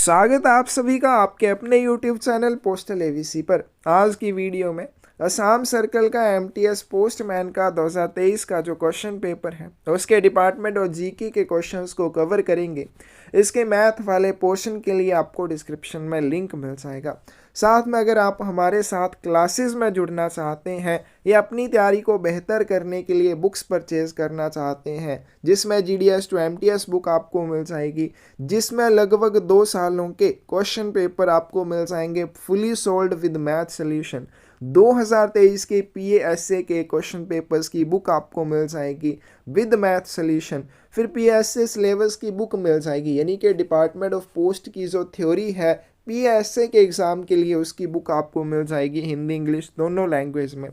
स्वागत है आप सभी का आपके अपने YouTube चैनल पोस्टल एवीसी पर। आज की वीडियो में असम सर्कल का MTS पोस्टमैन का 2023 का जो क्वेश्चन पेपर है उसके डिपार्टमेंट और जीके के क्वेश्चंस को कवर करेंगे। इसके मैथ वाले पोर्शन के लिए आपको डिस्क्रिप्शन में लिंक मिल जाएगा। साथ में अगर आप हमारे साथ क्लासेस में जुड़ना चाहते हैं या अपनी तैयारी को बेहतर करने के लिए बुक्स परचेज करना चाहते हैं, जिसमें GDS to MTS बुक आपको मिल जाएगी, जिसमें लगभग 2 सालों के क्वेश्चन पेपर आपको मिल जाएंगे fully sold with math solution. 2023 के PASA के क्वेश्चन पेपर्स की बुक आपको मिल जाएगी विद मैथ सोल्यूशन। फिर PASA सिलेबस की बुक मिल जाएगी, यानी कि डिपार्टमेंट ऑफ पोस्ट की जो थ्योरी है PASA के एग्ज़ाम के लिए उसकी बुक आपको मिल जाएगी हिंदी इंग्लिश दोनों लैंग्वेज में।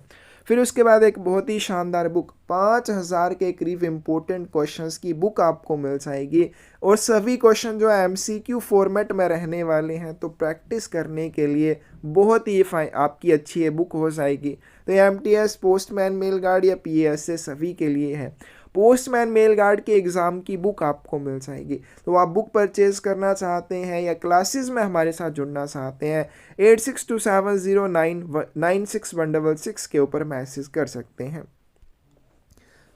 फिर उसके बाद एक बहुत ही शानदार बुक 5000 के करीब इम्पोर्टेंट क्वेश्चंस की बुक आपको मिल जाएगी और सभी क्वेश्चन जो है MCQ फॉर्मेट में रहने वाले हैं, तो प्रैक्टिस करने के लिए बहुत ही आपकी अच्छी ये बुक हो जाएगी। तो ये MTS पोस्टमैन मेल गार्ड या PASA सभी के लिए है। पोस्टमैन मेल गार्ड के एग्ज़ाम की बुक आपको मिल जाएगी। तो आप बुक परचेज करना चाहते हैं या क्लासेस में हमारे साथ जुड़ना चाहते हैं 8627099666 के ऊपर मैसेज कर सकते हैं।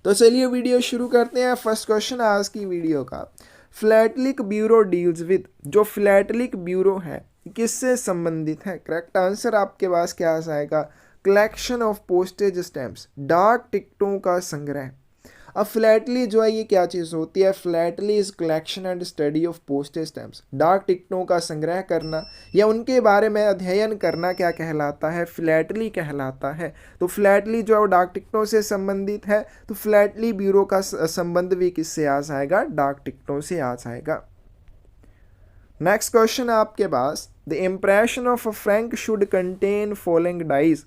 तो चलिए वीडियो शुरू करते हैं। फर्स्ट क्वेश्चन आज की वीडियो का, फिलैटेलिक ब्यूरो डील्स विद, जो फिलैटेलिक ब्यूरो है किससे संबंधित है? करेक्ट आंसर आपके पास क्या आ जाएगा? कलेक्शन ऑफ पोस्टेज स्टैम्प्स, डाक टिकटों का संग्रह। अब फिलैटली जो है ये क्या चीज़ होती है? Philately is collection and study of postage stamps, डाक टिकटों का संग्रह करना या उनके बारे में अध्ययन करना क्या कहलाता है? फिलैटली कहलाता है। तो फिलैटली जो है डाक टिकटों से संबंधित है, तो फिलैटली ब्यूरो का संबंध भी किससे आ जाएगा? डाक टिकटों से आ जाएगा। नेक्स्ट क्वेश्चन आपके पास, the impression of a frank should contain following dies,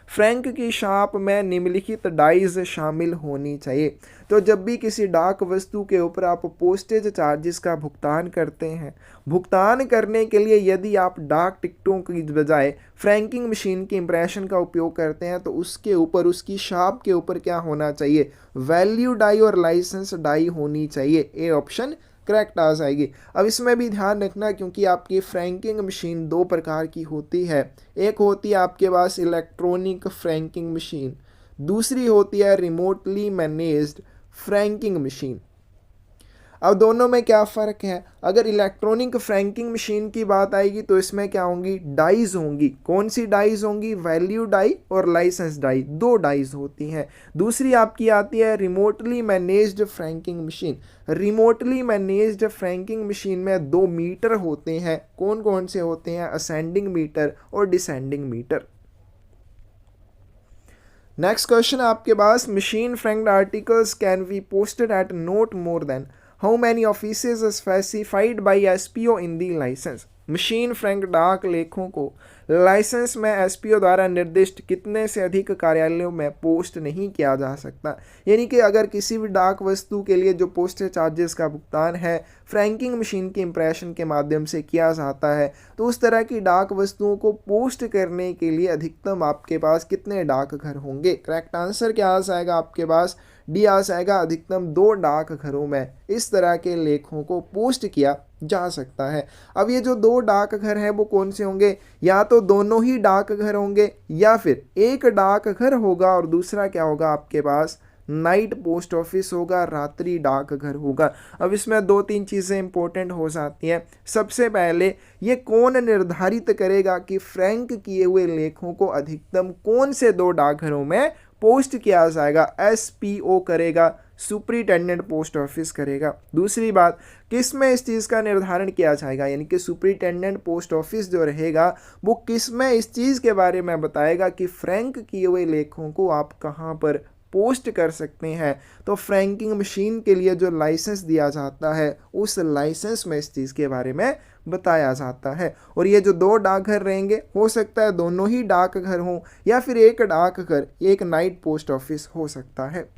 frank की छाप में निम्नलिखित डाइज शामिल होनी चाहिए। तो जब भी किसी डाक वस्तु के ऊपर आप पोस्टेज चार्जेस का भुगतान करते हैं, भुगतान करने के लिए यदि आप डाक टिकटों की बजाय फ्रैंकिंग मशीन की इंप्रेशन का उपयोग करते हैं, तो उसके ऊपर, उसकी छाप के ऊपर क्या होना चाहिए? वैल्यू डाई और लाइसेंस डाई होनी चाहिए। ए ऑप्शन करेक्ट आ जाएगी। अब इसमें भी ध्यान रखना, क्योंकि आपकी फ्रैंकिंग मशीन 2 प्रकार की होती है। एक होती है आपके पास इलेक्ट्रॉनिक फ्रैंकिंग मशीन, दूसरी होती है रिमोटली मैनेज्ड फ्रैंकिंग मशीन। अब दोनों में क्या फ़र्क है? अगर इलेक्ट्रॉनिक फ्रैंकिंग मशीन की बात आएगी तो इसमें क्या होंगी? डाइज होंगी। कौन सी डाइज होंगी? वैल्यू डाई और लाइसेंस डाई, 2 डाइज होती हैं। दूसरी आपकी आती है remotely managed franking machine. Remotely managed franking machine में 2 मीटर होते हैं। कौन कौन से होते हैं? असेंडिंग मीटर और डिसेंडिंग मीटर। नेक्स्ट क्वेश्चन आपके पास, machine franked articles can be posted at not more than how many offices specified by SPO in the license. Machine frank डाक लेखों को लाइसेंस में SPO द्वारा निर्दिष्ट कितने से अधिक कार्यालयों में पोस्ट नहीं किया जा सकता। यानी कि अगर किसी भी डाक वस्तु के लिए जो पोस्टेज चार्जेस का भुगतान है फ्रैंकिंग मशीन के इंप्रेशन के माध्यम से किया जाता है, तो उस तरह की डाक वस्तुओं को पोस्ट करने के लिए अधिकतम आपके पास कितने डाकघर होंगे? करेक्ट आंसर क्या आ जाएगा आपके पास? डी आ जाएगा। अधिकतम 2 डाकघरों में इस तरह के लेखों को पोस्ट किया जा सकता है। अब ये जो 2 डाकघर हैं वो कौन से होंगे? या तो दोनों ही डाकघर होंगे या फिर एक डाकघर होगा और दूसरा क्या होगा आपके पास? नाइट पोस्ट ऑफिस होगा, रात्रि डाकघर होगा। अब इसमें 2-3 चीज़ें इंपॉर्टेंट हो जाती हैं। सबसे पहले ये कौन निर्धारित करेगा कि फ्रैंक किए हुए लेखों को अधिकतम कौन से 2 डाकघरों में पोस्ट किया जाएगा? SPO करेगा, सुपरिटेंडेंट पोस्ट ऑफिस करेगा। दूसरी बात, किस में इस चीज़ का निर्धारण किया जाएगा? यानी कि सुपरिटेंडेंट पोस्ट ऑफिस जो रहेगा वो किस में इस चीज़ के बारे में बताएगा कि फ्रैंक किए हुए लेखों को आप कहाँ पर पोस्ट कर सकते हैं। तो फ्रैंकिंग मशीन के लिए जो लाइसेंस दिया जाता है उस लाइसेंस में इस चीज़ के बारे में बताया जाता है। और ये जो 2 डाकघर रहेंगे, हो सकता है दोनों ही डाकघर हों या फिर एक डाकघर, एक नाइट पोस्ट ऑफिस हो सकता है।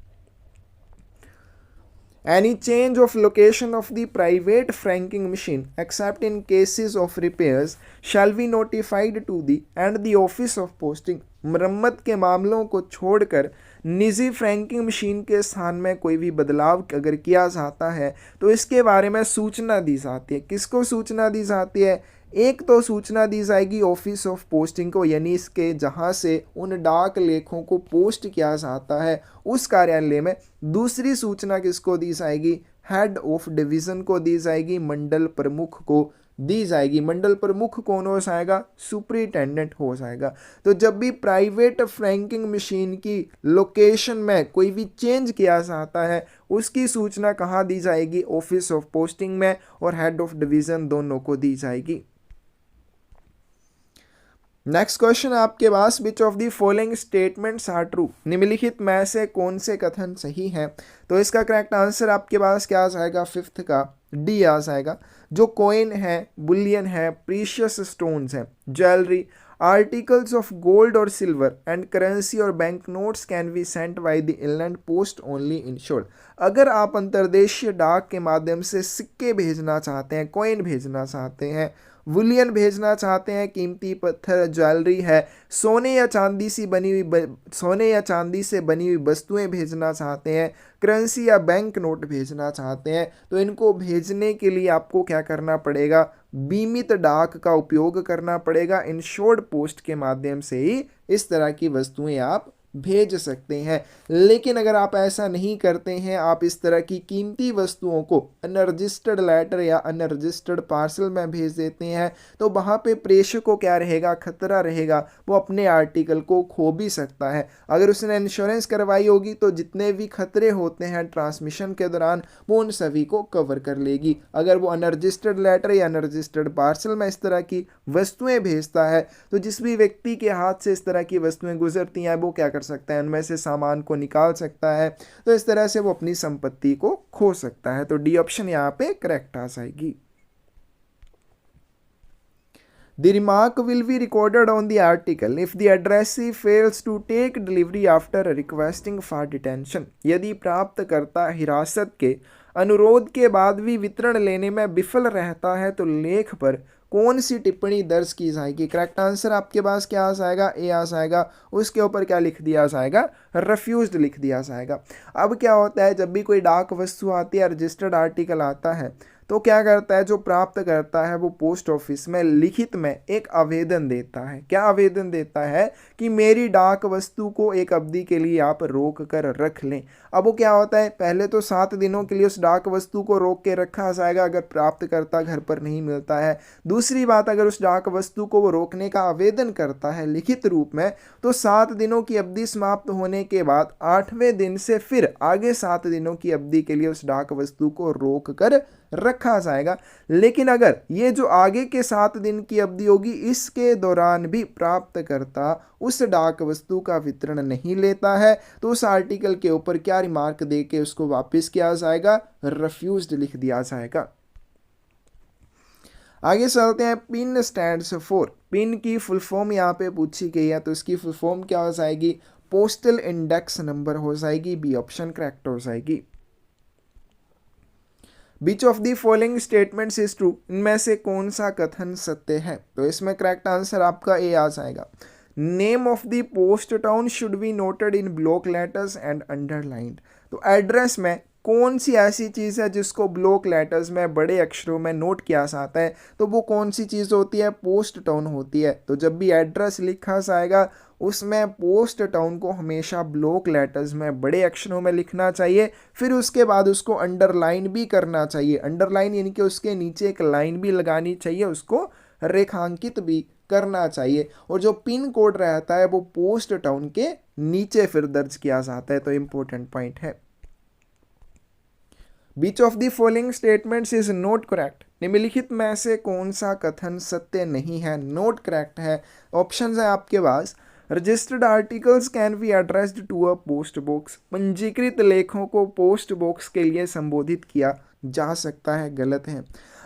Any change of location of the private franking machine except in cases of repairs shall be notified to the and the office of posting। मरम्मत के मामलों को छोड़कर निजी फ्रैंकिंग मशीन के स्थान में कोई भी बदलाव अगर किया जाता है तो इसके बारे में सूचना दी जाती है। किसको सूचना दी जाती है? एक तो सूचना दी जाएगी ऑफिस ऑफ पोस्टिंग को, यानी इसके जहां से उन डाक लेखों को पोस्ट किया जाता है उस कार्यालय में। दूसरी सूचना किसको दी जाएगी? हेड ऑफ डिवीजन को दी जाएगी, मंडल प्रमुख को दी जाएगी। मंडल प्रमुख कौन हो जाएगा? सुपरिटेंडेंट हो जाएगा। तो जब भी प्राइवेट फ्रैंकिंग मशीन की लोकेशन में कोई भी चेंज किया जाता है उसकी सूचना कहाँ दी जाएगी? ऑफिस ऑफ पोस्टिंग में और हेड ऑफ डिवीजन दोनों को दी जाएगी। नेक्स्ट क्वेश्चन आपके पास, which of the following statements are true? निम्नलिखित में से कौन से कथन सही हैं? तो इसका करेक्ट आंसर आपके पास क्या आ जाएगा? फिफ्थ का डी आ जाएगा। जो कॉइन है, बुलियन है, प्रीशियस स्टोन्स हैं, ज्वेलरी, आर्टिकल्स ऑफ गोल्ड और सिल्वर एंड करेंसी और bank notes can be sent by the inland post only insured. अगर आप अंतर्देशीय डाक के माध्यम से सिक्के भेजना चाहते हैं, कॉइन भेजना चाहते हैं, बुलियन भेजना चाहते हैं, कीमती पत्थर, ज्वेलरी है, सोने या चांदी से बनी हुई वस्तुएं भेजना चाहते हैं, करेंसी या बैंक नोट भेजना चाहते हैं, तो इनको भेजने के लिए आपको क्या करना पड़ेगा? बीमित डाक का उपयोग करना पड़ेगा। इंश्योर्ड पोस्ट के माध्यम से ही इस तरह की वस्तुएं आप भेज सकते हैं। लेकिन अगर आप ऐसा नहीं करते हैं, आप इस तरह की कीमती वस्तुओं को अनरजिस्टर्ड लेटर या अनरजिस्टर्ड पार्सल में भेज देते हैं, तो वहाँ पे प्रेषक को क्या रहेगा? खतरा रहेगा, वो अपने आर्टिकल को खो भी सकता है। अगर उसने इंश्योरेंस करवाई होगी तो जितने भी खतरे होते हैं ट्रांसमिशन के दौरान वो उन सभी को कवर कर लेगी। अगर वो अनरजिस्टर्ड लेटर या अनरजिस्टर्ड पार्सल में इस तरह की वस्तुएं भेजता है तो जिस भी व्यक्ति के हाथ से इस तरह की वस्तुएं गुजरती हैं वो क्या कर सकता है? उनमें से सामान को निकाल सकता है, तो इस तरह से वो अपनी संपत्ति को खो सकता है। तो डी ऑप्शन यहाँ पे करेक्ट आ जाएगी। The remark will be recorded on the article if the addressee fails to take delivery after requesting for detention। यदि प्राप्तकर्ता हिरासत के अनुरोध के बाद भी वितरण लेने में विफल रहता है तो लेख पर कौन सी टिप्पणी दर्ज की जाएगी? करेक्ट आंसर आपके पास क्या आ जाएगा? ए आ जाएगा। उसके ऊपर क्या लिख दिया जाएगा? रिफ्यूज्ड लिख दिया जाएगा। अब क्या होता है, जब भी कोई डाक वस्तु आती है, रजिस्टर्ड आर्टिकल आता है, तो क्या करता है जो प्राप्त करता है वो पोस्ट ऑफिस में लिखित में एक आवेदन देता है। क्या आवेदन देता है? कि मेरी डाक वस्तु को एक अवधि के लिए आप रोक कर रख लें। अब वो क्या होता है, पहले तो 7 दिनों के लिए उस डाक वस्तु को रोक के रखा जाएगा अगर प्राप्तकर्ता घर पर नहीं मिलता है। दूसरी बात, अगर उस डाक वस्तु को वो रोकने का आवेदन करता है लिखित रूप में, तो 7 दिनों की अवधि समाप्त होने के बाद 8वें दिन से फिर आगे 7 दिनों की अवधि के लिए उस डाक वस्तु को रोक कर रखा जाएगा। लेकिन अगर ये जो आगे के 7 दिन की अवधि होगी इसके दौरान भी प्राप्तकर्ता उस डाक वस्तु का वितरण नहीं लेता है तो उस आर्टिकल के ऊपर क्या रिमार्क दे के उसको वापस किया जाएगा? रिफ्यूज्ड लिख दिया जाएगा। आगे चलते हैं। Pin stands for. पिन की फुल फॉर्म यहाँ पे पूछी गई है, तो इसकी फुल फॉर्म क्या हो जाएगी? पोस्टल इंडेक्स नंबर हो जाएगी। बी ऑप्शन करेक्ट हो जाएगी। Which of the following statements is true? इनमें से कौन सा कथन सत्य है? तो इसमें करेक्ट आंसर आपका ए आ जाएगा। Name of the post town should be noted in block letters and underlined. तो एड्रेस में कौन सी ऐसी चीज़ है जिसको ब्लॉक लेटर्स में बड़े अक्षरों में नोट किया जाता है? तो वो कौन सी चीज़ होती है? पोस्ट टाउन होती है। तो जब भी एड्रेस लिखा जाएगा उसमें पोस्ट टाउन को हमेशा ब्लॉक लेटर्स में बड़े अक्षरों में लिखना चाहिए, फिर उसके बाद उसको अंडरलाइन भी करना चाहिए। अंडरलाइन यानी कि उसके नीचे एक लाइन भी लगानी चाहिए, उसको रेखांकित भी करना चाहिए। और जो पिन कोड रहता है वो पोस्ट टाउन के नीचे फिर दर्ज किया जाता है। तो इंपॉर्टेंट पॉइंट है। Which of the following statements is not correct? निम्नलिखित में से कौन सा कथन सत्य नहीं है? नोट करेक्ट है। ऑप्शंस है आपके पास। Registered articles can be addressed to a post box. पंजीकृत लेखों को पोस्ट बॉक्स के लिए संबोधित किया जा सकता है, गलत है।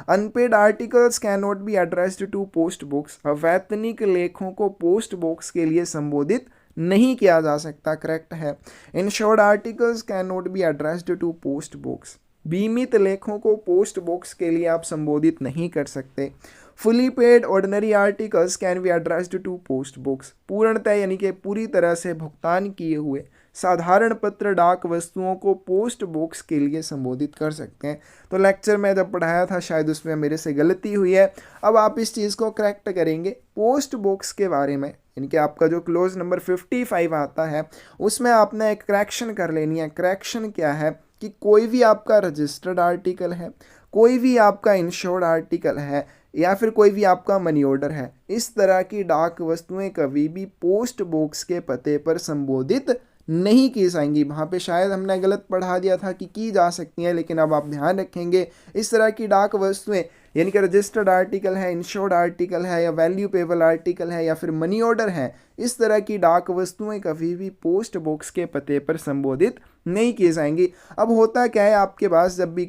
Unpaid articles can not be addressed to post box. अवैतनिक लेखों को पोस्ट बॉक्स के लिए संबोधित नहीं किया जा सकता, करेक्ट है। Insured articles can not be addressed to post box. बीमित लेखों को पोस्ट बॉक्स के लिए आप संबोधित नहीं कर सकते। Fully paid ordinary articles can be addressed to post box. पूर्णतः यानी कि पूरी तरह से भुगतान किए हुए साधारण पत्र डाक वस्तुओं को पोस्ट बॉक्स के लिए संबोधित कर सकते हैं। तो लेक्चर में जब पढ़ाया था शायद उसमें मेरे से गलती हुई है, अब आप इस चीज़ को करेक्ट करेंगे। पोस्ट बॉक्स के बारे में इनके आपका जो क्लोज नंबर 55 आता है उसमें आपने एक करेक्शन कर लेनी है। करेक्शन क्या है कि कोई भी आपका रजिस्टर्ड आर्टिकल है, कोई भी आपका इंश्योर्ड आर्टिकल है, या फिर कोई भी आपका मनी ऑर्डर है, इस तरह की डाक वस्तुएं कभी भी पोस्ट बॉक्स के पते पर संबोधित नहीं की जाएंगी। वहाँ पे शायद हमने गलत पढ़ा दिया था कि की जा सकती हैं, लेकिन अब आप ध्यान रखेंगे इस तरह की डाक वस्तुएं यानी कि रजिस्टर्ड आर्टिकल है, इंश्योर्ड आर्टिकल है, या वैल्यूएबल आर्टिकल है, या फिर मनी ऑर्डर है, इस तरह की डाक वस्तुएं कभी भी पोस्ट बॉक्स के पते पर संबोधित नहीं की जाएंगी। अब होता क्या है आपके पास, जब भी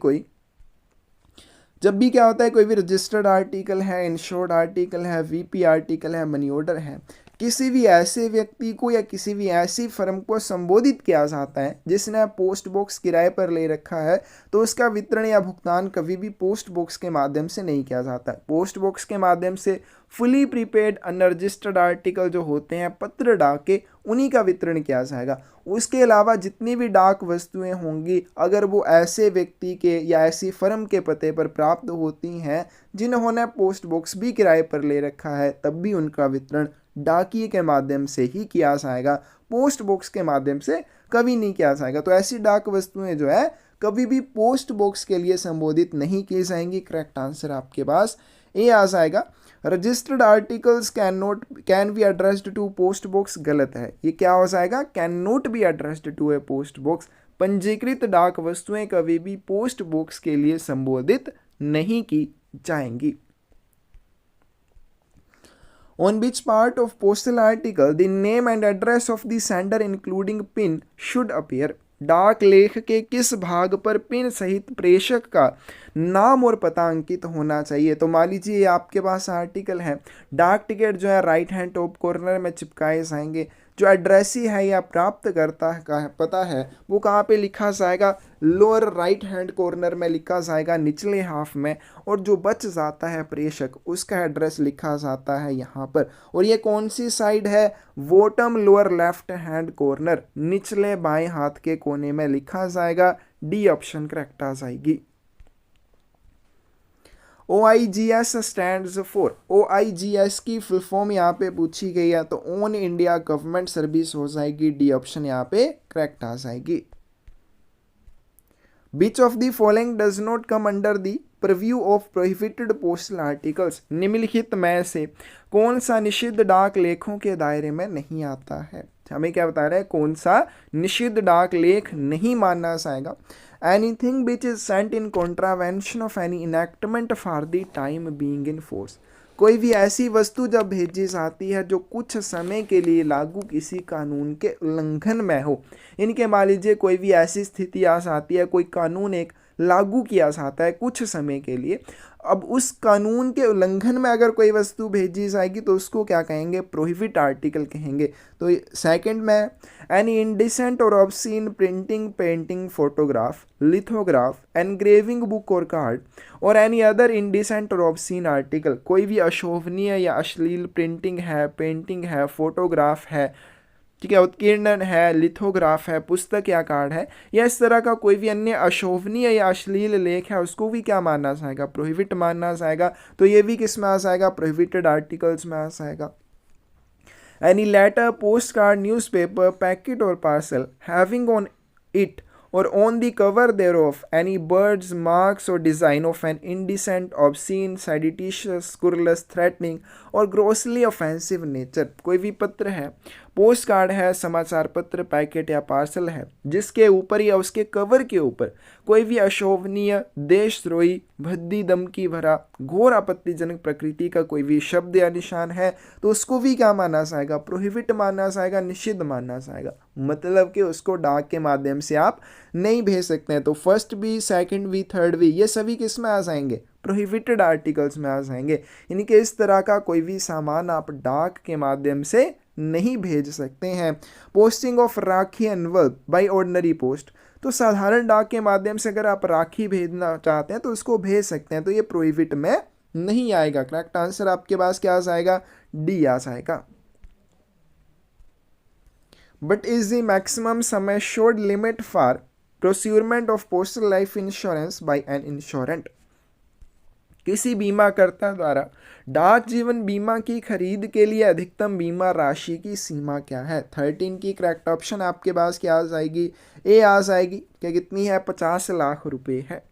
क्या होता है, कोई भी रजिस्टर्ड आर्टिकल है, इंश्योर्ड आर्टिकल है, वीपी आर्टिकल है, मनी ऑर्डर है, किसी भी ऐसे व्यक्ति को या किसी भी ऐसी फर्म को संबोधित किया जाता है जिसने पोस्ट बॉक्स किराए पर ले रखा है, तो उसका वितरण या भुगतान कभी भी पोस्ट बॉक्स के माध्यम से नहीं किया जाता है। पोस्ट बॉक्स के माध्यम से फुली प्रीपेड अनरजिस्टर्ड आर्टिकल जो होते हैं पत्र डाक के, उन्हीं का वितरण किया जाएगा। उसके अलावा जितनी भी डाक वस्तुएं होंगी अगर वो ऐसे व्यक्ति के या ऐसी फर्म के पते पर प्राप्त होती हैं जिन्होंने पोस्ट बॉक्स भी किराए पर ले रखा है, तब भी उनका वितरण डाकिए के माध्यम से ही किया जाएगा, पोस्ट बॉक्स के माध्यम से कभी नहीं किया जाएगा। तो ऐसी डाक वस्तुएं जो है कभी भी पोस्ट बॉक्स के लिए संबोधित नहीं की जाएंगी। करेक्ट आंसर आपके पास ए आ जाएगा। Registered articles can be addressed to post box, गलत है। ये क्या हो जाएगा, can not be addressed to a post box. पंजीकृत डाक वस्तुएं कभी भी पोस्ट बॉक्स के लिए संबोधित नहीं की जाएंगी। On which part of postal article the name and address of the sender including PIN should appear? डाक लेख के किस भाग पर पिन सहित प्रेषक का नाम और पता अंकित होना चाहिए। तो मान लीजिए आपके पास आर्टिकल है, डाक टिकट जो है राइट हैंड टॉप कॉर्नर में चिपकाए जाएंगे, जो एड्रेसी है या प्राप्तकर्ता का पता है वो कहाँ पे लिखा जाएगा, लोअर राइट हैंड कॉर्नर में लिखा जाएगा निचले हाफ में, और जो बच जाता है प्रेषक उसका एड्रेस लिखा जाता है यहाँ पर। और ये कौन सी साइड है, bottom lower left hand corner, निचले बाएं हाथ के कोने में लिखा जाएगा। डी ऑप्शन करेक्ट आ जाएगी। OIGS स्टैंड्स फॉर, OIGS की फुल फॉर्म यहाँ पे पूछी गई है तो ऑन इंडिया गवर्नमेंट सर्विस हो जाएगी। डी ऑप्शन यहाँ पे करेक्ट आ जाएगी। Which of the following does not come under the purview of prohibited postal articles? निम्नलिखित में से कौन सा निषिद्ध डाक लेखों के दायरे में नहीं आता है। हमें क्या बता रहा है, कौन सा निषिद्ध डाक लेख नहीं माना जाएगा। Anything which is sent in contravention of any enactment for the time being in force, कोई भी ऐसी वस्तु जब भेजी जाती है जो कुछ समय के लिए लागू किसी कानून के उल्लंघन में हो। इनके मान लीजिए कोई भी ऐसी स्थिति आ जाती है, कोई कानून एक लागू किया जाता है कुछ समय के लिए, अब उस कानून के उल्लंघन में अगर कोई वस्तु भेजी जाएगी तो उसको क्या कहेंगे, प्रोहिबिट आर्टिकल कहेंगे। तो सेकंड में एनी इंडिसेंट और obscene printing, painting, photograph, lithograph, engraving book और कार्ड और एनी अदर इंडिसेंट और ऑब्सीन आर्टिकल, कोई भी अशोभनीय या अश्लील प्रिंटिंग है, पेंटिंग है, फोटोग्राफ है, ठीक है, उत्कीर्णन है, लिथोग्राफ है, पुस्तक या कार्ड है, या इस तरह का कोई भी अन्य अशोभनीय या अश्लील लेख है, उसको भी क्या मानना जाएगा, प्रोहिबिट मानना जाएगा। तो ये भी किस में आ जाएगा, प्रोहिबिटेड आर्टिकल्स में आ जाएगा। Any letter, post card, newspaper, packet और parcel having on it or on the cover thereof any birds, marks or design of an indecent, obscene, seditious, scurrilous, threatening और grossly offensive nature, कोई भी पत्र है, post card है, समाचार पत्र, packet या पार्सल है, जिसके ऊपर या उसके कवर के ऊपर कोई भी अशोभनीय, देशद्रोही, भद्दी, धमकी भरा, घोर आपत्तिजनक प्रकृति का कोई भी शब्द या निशान है तो उसको भी क्या माना जाएगा, प्रोहिबिट माना जाएगा, निषिद्ध माना जाएगा। मतलब कि उसको डाक के माध्यम से आप नहीं भेज सकते हैं। तो फर्स्ट भी, सेकंड भी, थर्ड भी, ये सभी किस में आ जाएंगे, प्रोहिबिटेड आर्टिकल्स में आ जाएंगे। यानी कि इस तरह का कोई भी सामान आप डाक के माध्यम से नहीं भेज सकते हैं। Posting of Rakhi envelope by ordinary post, तो साधारण डाक के माध्यम से अगर आप राखी भेजना चाहते हैं तो उसको भेज सकते हैं, तो ये प्रोहिबिट में नहीं आएगा। करेक्ट आंसर आपके पास क्या आ जाएगा, डी आ जाएगा। But is the maximum sum assured limit for procurement of postal life insurance by an insurant. किसी बीमाकर्ता द्वारा डाक जीवन बीमा की खरीद के लिए अधिकतम बीमा राशि की सीमा क्या है? 13 की करेक्ट ऑप्शन आपके पास क्या आ जाएगी? ए आ जाएगी। क्या कितनी है? 50 लाख रुपए है।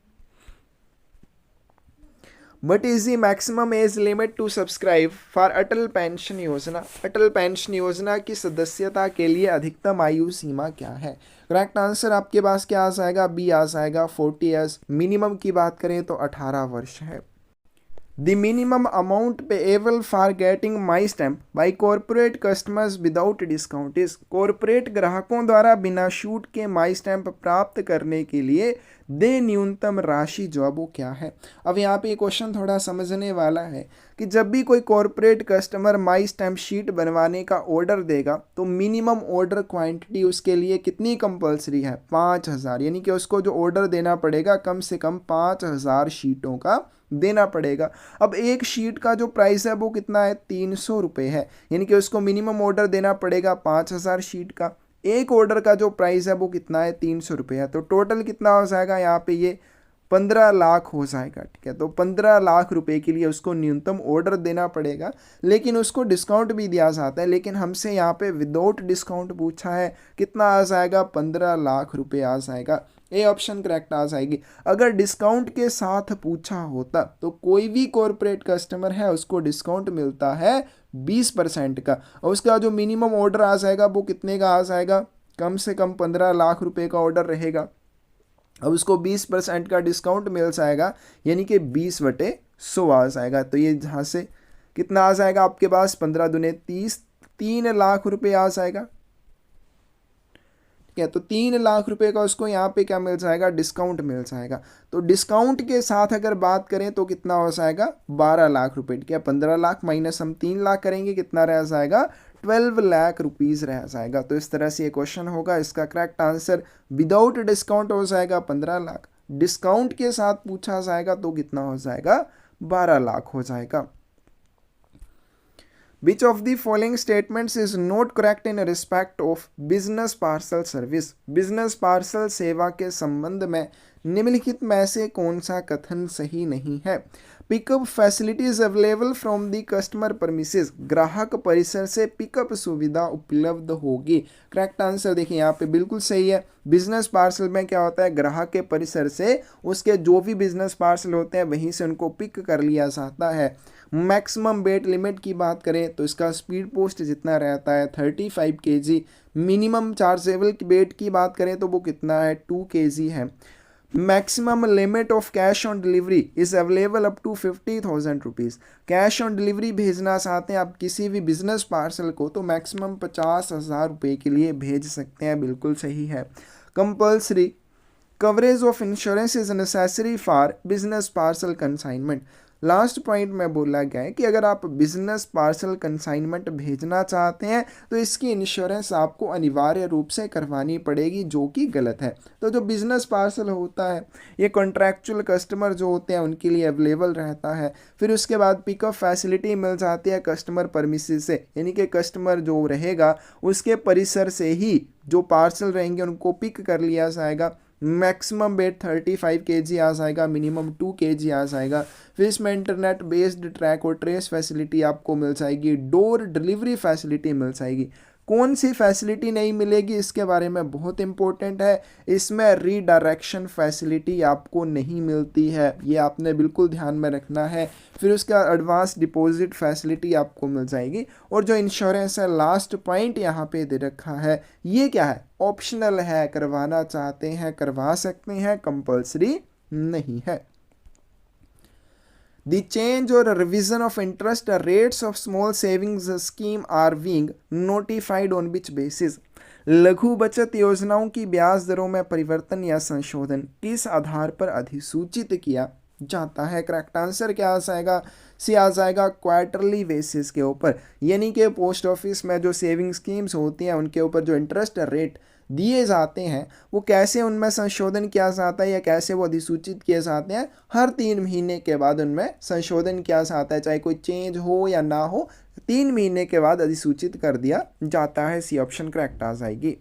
What is the maximum age limit to subscribe for Atal pension योजना? अटल पेंशन योजना की सदस्यता के लिए अधिकतम आयु सीमा क्या है? करेक्ट आंसर आपके पास क्या आ जाएगा? बी आ जाएगा 40 ईयर्स। मिनिमम की बात करें तो 18 वर्ष है। The minimum amount payable for getting my stamp by corporate customers without discount is। Corporate ग्राहकों द्वारा बिना छूट के माई स्टैम्प प्राप्त करने के लिए दे न्यूनतम राशि जो है वो क्या है? अब यहाँ पे ये क्वेश्चन थोड़ा समझने वाला है कि जब भी कोई कॉरपोरेट कस्टमर माई स्टैम्प शीट बनवाने का ऑर्डर देगा तो मिनिमम ऑर्डर क्वांटिटी उसके लिए कितनी कंपलसरी है? 5000। यानी कि उसको जो ऑर्डर देना पड़ेगा कम से कम 5000 शीटों का देना पड़ेगा। अब एक शीट का जो प्राइस है वो कितना है? 300 रुपये है। यानी कि उसको मिनिमम ऑर्डर देना पड़ेगा 5000 शीट का। एक ऑर्डर का जो प्राइस है वो कितना है? 300 रुपये है। तो टोटल कितना हो जाएगा यहाँ पे? ये 15 लाख हो जाएगा। ठीक है, तो 15 लाख रुपए के लिए उसको न्यूनतम ऑर्डर देना पड़ेगा, लेकिन उसको डिस्काउंट भी दिया जाता है। लेकिन हमसे यहाँ पे विदाउट डिस्काउंट पूछा है, कितना आ जाएगा? 15 लाख रुपए आ जाएगा। ए ऑप्शन करेक्ट आ जाएगी। अगर डिस्काउंट के साथ पूछा होता तो कोई भी कॉर्पोरेट कस्टमर है उसको डिस्काउंट मिलता है 20% का, और उसका जो मिनिमम ऑर्डर आ जाएगा वो कितने का आ जाएगा? कम से कम 15 लाख रुपए का ऑर्डर रहेगा। अब उसको 20% का डिस्काउंट मिल जाएगा, यानी कि 20/100 आ जाएगा। तो ये जहाँ से कितना आ जाएगा आपके पास? 15 दूने 30, 3 लाख रुपए आ जाएगा। ठीक है, तो 3 लाख रुपए का उसको यहाँ पे क्या मिल जाएगा? डिस्काउंट मिल जाएगा। तो डिस्काउंट के साथ अगर बात करें तो कितना हो जाएगा? 12 लाख रुपए। ठीक है, 15 लाख माइनस हम 3 लाख करेंगे, कितना रह जाएगा? 12 लाख रुपीज़ रह जाएगा। तो इस तरह से ये क्वेश्चन होगा। इसका करेक्ट आंसर विदाउट डिस्काउंट हो जाएगा 15 लाख, डिस्काउंट के साथ पूछा जाएगा तो कितना हो जाएगा? 12 लाख हो जाएगा। Which of the following statements is not correct in respect of business parcel service? Business parcel सेवा के संबंध में निम्नलिखित में से कौन सा कथन सही नहीं है? Pickup facilities available from the customer premises. ग्राहक परिसर से पिकअप सुविधा उपलब्ध होगी। करेक्ट आंसर देखिए यहाँ पे बिल्कुल सही है। बिजनेस पार्सल में क्या होता है? ग्राहक के परिसर से उसके जो भी बिजनेस पार्सल होते हैं वहीं से उनको पिक कर लिया जाता है। मैक्सिमम वेट लिमिट की बात करें तो इसका स्पीड पोस्ट जितना रहता है 35 kg। मिनिमम चार्जेबल वेट की बात करें तो वो कितना है? 2 kg है। Maximum limit of cash on delivery is available up to 50,000 rupees. Cash on delivery भेजना चाहते हैं आप किसी भी बिजनेस पार्सल को तो मैक्सिमम 50,000 रुपये के लिए भेज सकते हैं। बिल्कुल सही है। Compulsory coverage of insurance is necessary for business parcel consignment. Last point में बोला गया है कि अगर आप बिजनेस पार्सल कंसाइनमेंट भेजना चाहते हैं तो इसकी इंश्योरेंस आपको अनिवार्य रूप से करवानी पड़ेगी, जो कि गलत है। तो जो बिजनेस पार्सल होता है ये कॉन्ट्रैक्चुअल कस्टमर जो होते हैं उनके लिए अवेलेबल रहता है। फिर उसके बाद पिकअप फैसिलिटी मिल जाती है कस्टमर परमिसेस से, यानी कि कस्टमर जो रहेगा उसके परिसर से ही जो पार्सल रहेंगे उनको पिक कर लिया जाएगा। मैक्सिमम वेट 35 kg आ जाएगा, मिनिमम 2 kg आ जाएगा। फिर इसमें इंटरनेट बेस्ड ट्रैक और ट्रेस फैसिलिटी आपको मिल जाएगी। डोर डिलीवरी फैसिलिटी मिल जाएगी। कौन सी फैसिलिटी नहीं मिलेगी इसके बारे में बहुत इंपॉर्टेंट है, इसमें रीडायरेक्शन फैसिलिटी आपको नहीं मिलती है, ये आपने बिल्कुल ध्यान में रखना है। फिर उसका एडवांस डिपॉजिट फैसिलिटी आपको मिल जाएगी। और जो इंश्योरेंस है लास्ट पॉइंट यहाँ पे दे रखा है, ये क्या है? ऑप्शनल है। करवाना चाहते हैं करवा सकते हैं, कंपल्सरी नहीं है। The change or revision of interest rates of small savings scheme are being notified on which basis? लघु बचत योजनाओं की ब्याज दरों में परिवर्तन या संशोधन किस आधार पर अधिसूचित किया जाता है? करेक्ट आंसर क्या आ जाएगा? सी आ जाएगा क्वार्टरली बेसिस के ऊपर। यानी कि पोस्ट ऑफिस में जो सेविंग स्कीम्स होती हैं उनके ऊपर जो इंटरेस्ट रेट दिए जाते हैं वो कैसे उनमें संशोधन किया जाता है या कैसे वो अधिसूचित किए जाते हैं, हर 3 महीने के बाद उनमें संशोधन किया जाता है, चाहे कोई चेंज हो या ना हो, 3 महीने के बाद अधिसूचित कर दिया जाता है। सी ऑप्शन करेक्ट आ जाएगी।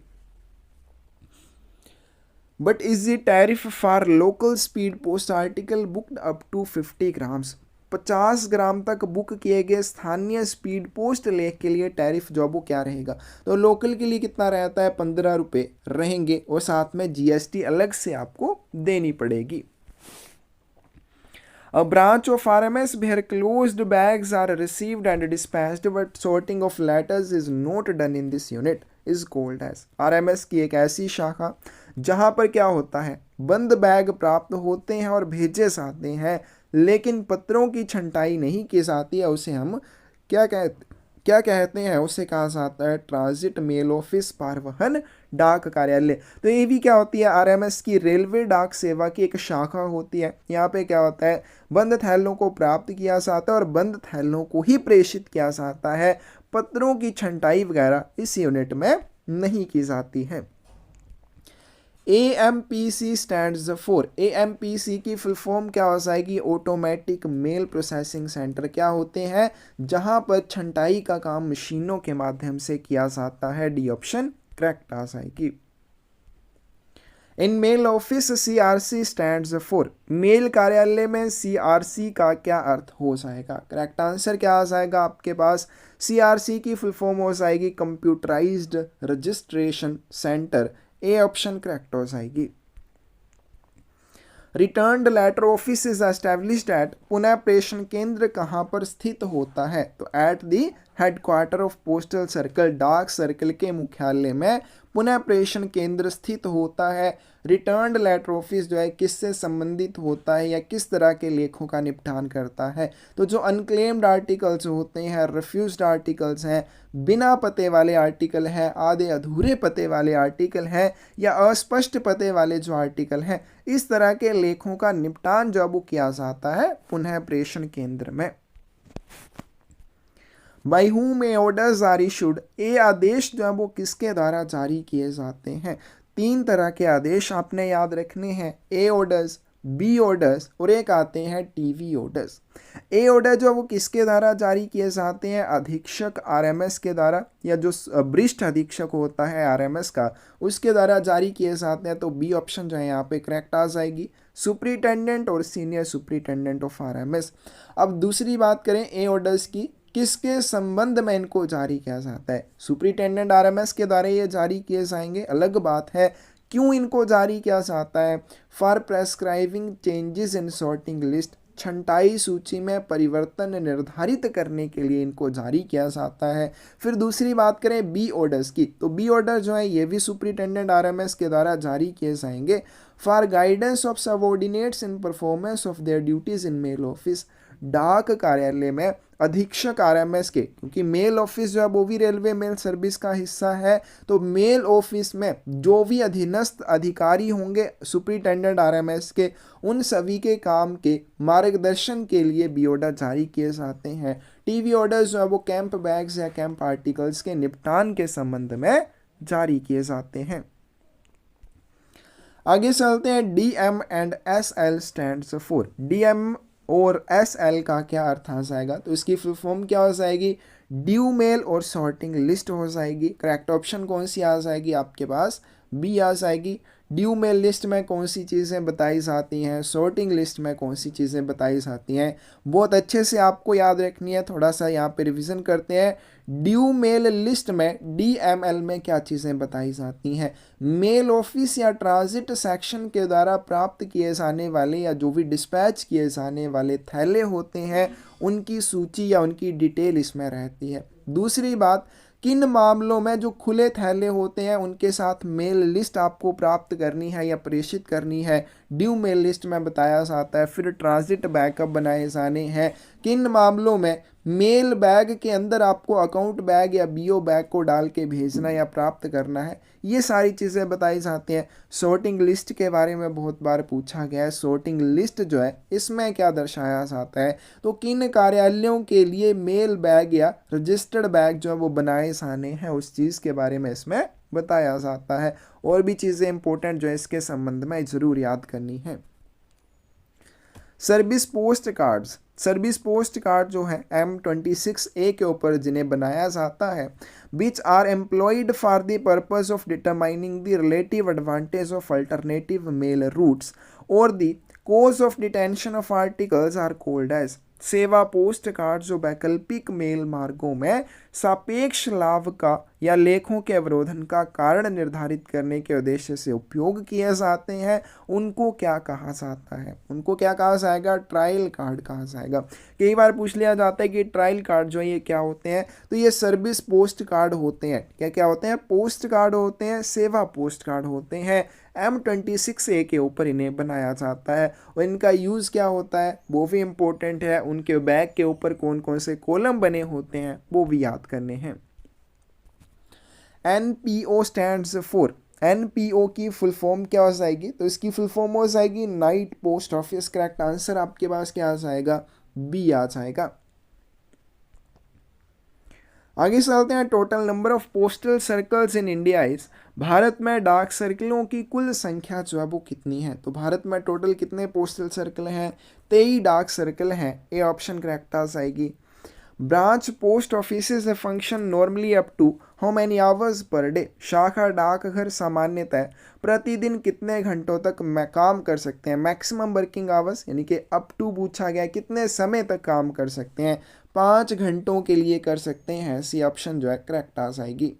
But is the tariff for local speed post article booked up to 50 grams, 50 gram तक बुक किए गए स्थानीय स्पीड पोस्ट लेख के लिए टैरिफ जो वो क्या रहेगा, तो लोकल के लिए कितना रहता है, 15 रुपये रहेंगे और साथ में GST अलग से आपको देनी पड़ेगी। A branch of RMS where closed bags are received and dispatched but sorting of letters is not done in this unit is called as, RMS की एक ऐसी शाखा जहां पर क्या होता है, बंद बैग प्राप्त होते हैं और भेजे जाते हैं लेकिन पत्रों की छंटाई नहीं की जाती है, उसे हम क्या कहते हैं, उसे कहा जाता है ट्रांजिट मेल ऑफिस, परिवहन डाक कार्यालय। तो ये भी क्या होती है, RMS की रेलवे डाक सेवा की एक शाखा होती है। यहाँ पे क्या होता है, बंद थैलों को प्राप्त किया जाता है और बंद थैलों को ही प्रेषित किया जाता है, पत्रों की छंटाई वगैरह इस यूनिट में नहीं की जाती है। AMPC स्टैंड्स फॉर, AMPC की फुल फॉर्म क्या हो जाएगी, ऑटोमेटिक मेल प्रोसेसिंग सेंटर। क्या होते हैं, जहां पर छंटाई का काम मशीनों के माध्यम से किया जाता है। डी ऑप्शन करेक्ट आ जाएगी। In mail office CRC stands for, mail कार्यालय में CRC का क्या अर्थ हो जाएगा, करेक्ट आंसर क्या आ जाएगा आपके पास, CRC की फुल फॉर्म हो जाएगी computerised registration centre. A option correct हो जाएगी। Returned letter office is established at, पुनः प्रेषण केंद्र कहाँ पर स्थित होता है, तो at the headquarter of postal circle, डाक सर्कल के मुख्यालय में पुनः प्रेषण केंद्र स्थित होता है। रिटर्न्ड लेटर ऑफिस जो है किससे संबंधित होता है या किस तरह के लेखों का निपटान करता है, तो जो अनक्लेम्ड आर्टिकल्स होते हैं, रिफ्यूज्ड आर्टिकल्स हैं, बिना पते वाले आर्टिकल हैं, आधे अधूरे पते वाले आर्टिकल हैं या अस्पष्ट पते वाले जो आर्टिकल हैं, इस तरह के लेखों का निपटान जो वो किया जाता है पुनः प्रेषण केंद्र में। By whom A orders are issued, A आदेश जो है वो किसके द्वारा जारी किए जाते हैं, 3 तरह के आदेश आपने याद रखने हैं, ए ऑर्डर्स, बी ऑर्डर्स और एक आते हैं टीवी ऑर्डर्स। ए ऑर्डर जो वो किसके द्वारा जारी किए जाते हैं, अधीक्षक RMS के द्वारा या जो वरिष्ठ अधीक्षक होता है RMS का उसके द्वारा जारी किए जाते हैं, तो बी ऑप्शन जो है यहाँ पे करेक्ट आ जाएगी, सुपरिटेंडेंट और सीनियर सुपरिटेंडेंट ऑफ RMS। अब दूसरी बात करें ए ऑर्डर्स की, किसके संबंध में इनको जारी किया जाता है, सुपरिटेंडेंट RMS के द्वारा ये जारी किए जाएंगे। अलग बात है क्यों इनको जारी किया जाता है, for prescribing changes in sorting list, छंटाई सूची में परिवर्तन निर्धारित करने के लिए इनको जारी किया जाता है। फिर दूसरी बात करें बी ऑर्डर्स की, तो बी ऑर्डर जो है ये भी सुपरिटेंडेंट RMS के द्वारा जारी किए जाएंगे, for guidance of subordinates in performance of their duties in mail office, डाक कार्यालय में अधीक्षक RMS के, क्योंकि मेल ऑफिस जो है वो भी रेलवे मेल सर्विस का हिस्सा है, तो मेल ऑफिस में जो भी अधीनस्थ अधिकारी होंगे सुपरिटेंडेंट RMS के, उन सभी के काम के मार्गदर्शन के लिए बी ऑर्डर जारी किए जाते हैं। टीवी ऑर्डर जो है वो कैंप बैग्स या कैंप आर्टिकल्स के निपटान के संबंध में जारी किए जाते हैं। आगे चलते हैं, DM and SL stands for, DM और SL का क्या अर्थ आ जाएगा, तो इसकी फुल फॉर्म क्या हो जाएगी, ड्यू मेल और सॉर्टिंग लिस्ट हो जाएगी। करेक्ट ऑप्शन कौन सी आ जाएगी आपके पास, बी आ जाएगी। ड्यू मेल लिस्ट में कौन सी चीज़ें बताई जाती हैं, सॉर्टिंग लिस्ट में कौन सी चीज़ें बताई जाती हैं, बहुत अच्छे से आपको याद रखनी है। थोड़ा सा यहाँ पे रिवीजन करते हैं। ड्यू मेल लिस्ट में DML में क्या चीज़ें बताई जाती हैं, मेल ऑफिस या ट्रांजिट सेक्शन के द्वारा प्राप्त किए जाने वाले या जो भी डिस्पैच किए जाने वाले थैले होते हैं उनकी सूची या उनकी डिटेल इसमें रहती है। दूसरी बात, किन मामलों में जो खुले थैले होते हैं उनके साथ मेल लिस्ट आपको प्राप्त करनी है या प्रेषित करनी है, ड्यू मेल लिस्ट में बताया जाता है। फिर ट्रांजिट बैग कब बनाए जाने हैं, किन मामलों में मेल बैग के अंदर आपको अकाउंट बैग या BO बैग को डाल के भेजना या प्राप्त करना है, ये सारी चीज़ें बताई जाती हैं। सॉर्टिंग लिस्ट के बारे में बहुत बार पूछा गया है, सॉर्टिंग लिस्ट जो है इसमें क्या दर्शाया जाता है, तो किन कार्यालयों के लिए मेल बैग या रजिस्टर्ड बैग जो है वो बनाए जाने हैं उस चीज़ के बारे में इसमें बताया जाता है। और भी चीज़ें इंपॉर्टेंट जो है इसके संबंध में ज़रूर याद करनी है। Service post cards, service post card जो है M26A के ऊपर जिन्हें बनाया जाता है, which are employed for the purpose of determining the relative advantage of alternative mail routes और the cause of detention of articles are called as. सेवा पोस्ट कार्ड जो वैकल्पिक मेल मार्गों में सापेक्ष लाभ का या लेखों के अवरोधन का कारण निर्धारित करने के उद्देश्य से उपयोग किए जाते हैं, उनको क्या कहा जाता है? उनको क्या कहा जाएगा? ट्रायल कार्ड कहा जाएगा। कई बार पूछ लिया जाता है कि ट्रायल कार्ड जो है ये क्या होते हैं, तो ये सर्विस पोस्ट कार्ड होते हैं। क्या क्या होते हैं? पोस्ट कार्ड होते हैं, सेवा पोस्ट कार्ड होते हैं। M26A के ऊपर इन्हें बनाया जाता है और इनका यूज़ क्या होता है वो भी इम्पोर्टेंट है। उनके बैग के ऊपर कौन कौन से कॉलम बने होते हैं वो भी याद करने हैं। NPO स्टैंड्स फॉर, NPO की फुल फॉर्म क्या हो जाएगी? तो इसकी फुल फॉर्म हो जाएगी night post office. Correct answer आपके पास क्या आ जाएगा? बी आ जाएगा। आगे चलते हैं। Total number of postal circles in India is, Bharat में डाक सर्कलों की कुल संख्या जो है वो कितनी है? तो भारत में टोटल कितने पोस्टल सर्कल हैं? 23 डाक सर्कल हैं। ए ऑप्शन करेक्ट आ जाएगी। Branch post office function normally up to how many hours per day, शाखा डाकघर सामान्यतः प्रतिदिन कितने घंटों तक काम कर सकते हैं? मैक्सिमम वर्किंग आवर्स यानी कि अप टू पूछा गया कितने समय तक काम कर सकते हैं? 5 घंटों के लिए कर सकते हैं। सी ऑप्शन जो है करेक्ट आ जाएगी।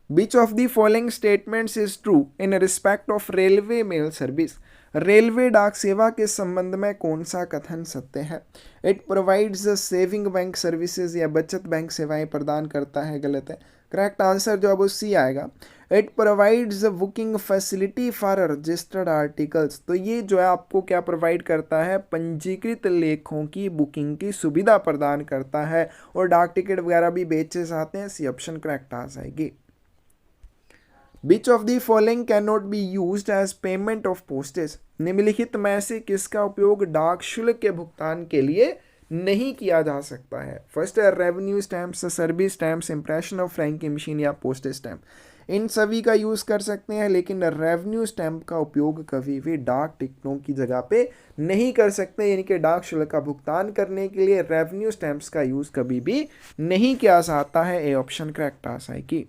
Which of the following statements is true in respect of railway mail service? Railway डाक सेवा के संबंध में कौन सा कथन सत्य है? It provides saving bank services, या बचत बैंक सेवाएं प्रदान करता है। गलत है। करेक्ट आंसर जो है वो सी आएगा। It provides booking facility for registered articles, तो ये जो है आपको क्या प्रोवाइड करता है? पंजीकृत लेखों की बुकिंग की सुविधा प्रदान करता है और डाक टिकट वगैरह भी बेचे जाते हैं। सी ऑप्शन करेक्ट आ जाएगी। Which of the following cannot be used as payment of postage? निम्नलिखित में से किसका उपयोग डाक शुल्क के भुगतान के लिए नहीं किया जा सकता है? फर्स्ट है revenue stamps, service stamps, impression of franking machine या पोस्टेज स्टैम्प। इन सभी का यूज़ कर सकते हैं, लेकिन रेवेन्यू स्टैम्प का उपयोग कभी भी डाक टिकटों की जगह पे नहीं कर सकते। यानी कि डाक शुल्क का भुगतान करने के लिए रेवेन्यू स्टैम्प्स का यूज़ कभी भी नहीं किया जाता है। ए ऑप्शन करेक्ट आ जाएगी।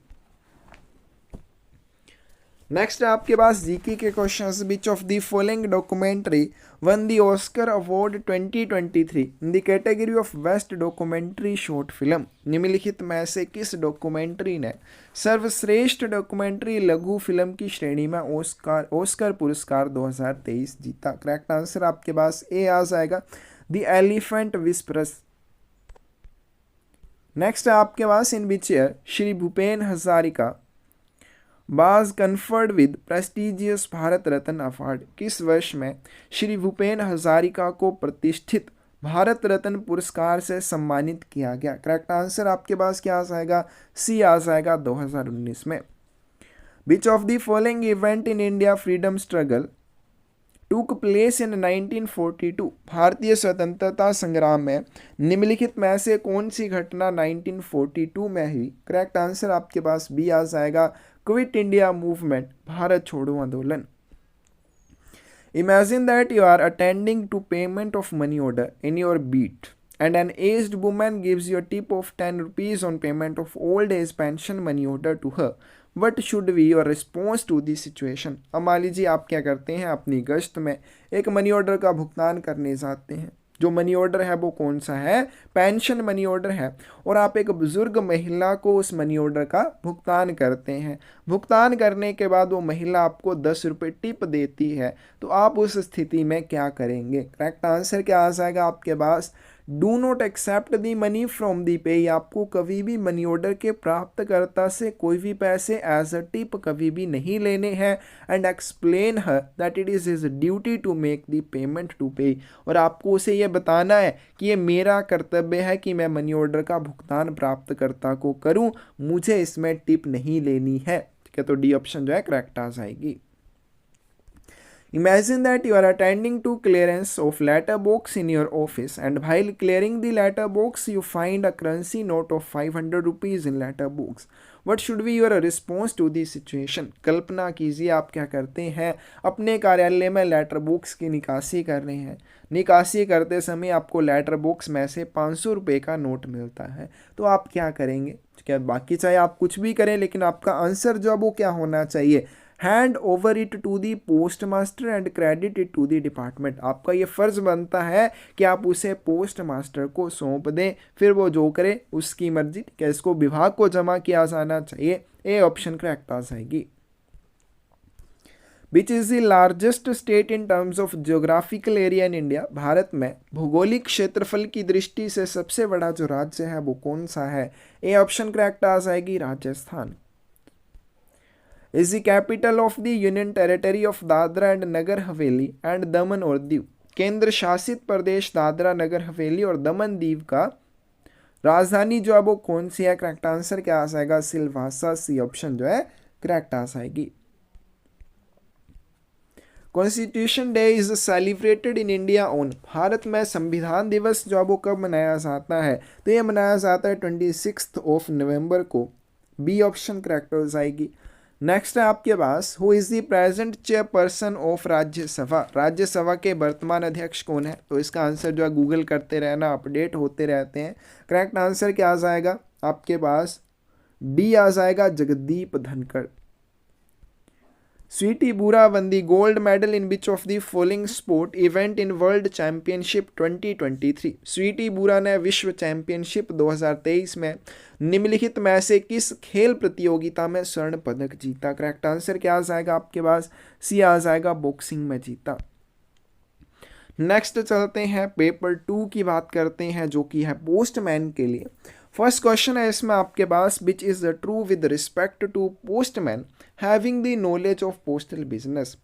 नेक्स्ट है आपके पास जीके के questions. Which of the following documentary one the Oscar award 2023 in the category of best documentary short film? निम्नलिखित में से किस डॉक्यूमेंट्री ने सर्वश्रेष्ठ डॉक्यूमेंट्री लघु फिल्म की श्रेणी में ऑस्कर पुरस्कार 2023 जीता? करेक्ट आंसर आपके पास ए आ जाएगा, द एलिफेंट विस्परस। नेक्स्ट है आपके पास in which year Shri Bhupen Hazarika was conferred with prestigious Bharat Ratna award? किस वर्ष में श्री भूपेन हजारिका को प्रतिष्ठित भारत रत्न पुरस्कार से सम्मानित किया गया? करेक्ट आंसर आपके पास क्या आ जाएगा? सी आ जाएगा 2019 में। विच of the following event in India freedom struggle टूक प्लेस इन 1942? भारतीय स्वतंत्रता संग्राम में निम्नलिखित में से कौन सी घटना 1942 में हुई? करेक्ट आंसर आपके पास बी आ जाएगा, क्विट इंडिया मूवमेंट, भारत छोड़ो आंदोलन। Imagine that you are attending to payment of money order in your beat and an aged woman gives you a tip of 10 rupees on payment of old age pension money order to her. What should be your response to this situation? अब मान लीजिए आप क्या करते हैं, अपनी गश्त में एक मनी ऑर्डर का भुगतान करने जाते हैं। जो मनी ऑर्डर है वो कौन सा है? पेंशन मनी ऑर्डर है। और आप एक बुजुर्ग महिला को उस मनी ऑर्डर का भुगतान करते हैं। भुगतान करने के बाद वो महिला आपको 10 रुपये टिप देती है, तो आप उस स्थिति में क्या करेंगे? करेक्ट आंसर क्या आ जाएगा आपके पास? Do not accept the money from the payee. आपको कभी भी मनी ऑर्डर के प्राप्तकर्ता से कोई भी पैसे एज अ टिप कभी भी नहीं लेने हैं। And explain her that it is his duty to make the payment to payee. और आपको उसे ये बताना है कि ये मेरा कर्तव्य है कि मैं मनी ऑर्डर का भुगतान प्राप्तकर्ता को करूं, मुझे इसमें टिप नहीं लेनी है। ठीक है, तो डी ऑप्शन जो है करेक्ट आ जाएगी। Imagine that you are attending to clearance of letter box in your office, and while clearing the letter box you find a currency note of 500 rupees in letter box. What should be your response to this situation? कल्पना कीजिए आप क्या करते हैं, अपने कार्यालय में letter box की निकासी कर रहे हैं। निकासी करते समय आपको लेटर बॉक्स में से 500 रुपये का नोट मिलता है, तो आप क्या करेंगे? क्या बाकी चाहे आप कुछ भी करें, लेकिन आपका आंसर जो वो क्या होना चाहिए? Hand over it to the postmaster and credit it to the department. आपका ये फर्ज बनता है कि आप उसे पोस्ट मास्टर को सौंप दें, फिर वो जो करे उसकी मर्जी। क्या इसको विभाग को जमा किया जाना चाहिए? ए ऑप्शन करेक्ट आ जाएगी। Which is the largest state in terms of geographical area in India? Bharat में भौगोलिक क्षेत्रफल की दृष्टि से सबसे बड़ा जो राज्य है वो कौन सा है? ए ऑप्शन करेक्ट आ जाएगी, Rajasthan. Is the capital of the union territory of Dadra and Nagar Haveli and दमन और दीव? केंद्र शासित प्रदेश दादरा नगर हवेली और दमन दीव का राजधानी जो है वो कौन सी है? करेक्ट आंसर क्या आ जाएगा? सिलवासा। सी ऑप्शन जो है करेक्ट आ जाएगी। Constitution day is celebrated in India on? Bharat में संविधान दिवस जो है वो कब मनाया जाता है? तो ये मनाया जाता है 26 नवंबर को। बी ऑप्शन करेक्ट हो जाएगी। नेक्स्ट है आपके पास, who is the present chairperson of Rajya Sabha? Rajya Sabha के वर्तमान अध्यक्ष कौन है? तो इसका आंसर जो है गूगल करते रहना, अपडेट होते रहते हैं। करेक्ट आंसर क्या आ जाएगा आपके पास? डी आ जाएगा, Jagdeep Dhankhar. Sweety Boora won the gold medal in which of the following sport event in world championship 2023? Sweety Boora ने विश्व चैंपियनशिप 2023 में निम्नलिखित में से किस खेल प्रतियोगिता में स्वर्ण पदक जीता? करेक्ट आंसर क्या आ जाएगा आपके पास? सी आ जाएगा, बॉक्सिंग में जीता। नेक्स्ट चलते हैं पेपर 2 की बात करते हैं, जो कि है पोस्टमैन के लिए। फर्स्ट क्वेश्चन है इसमें आपके पास, which is the true with respect to postman having the knowledge of postal business?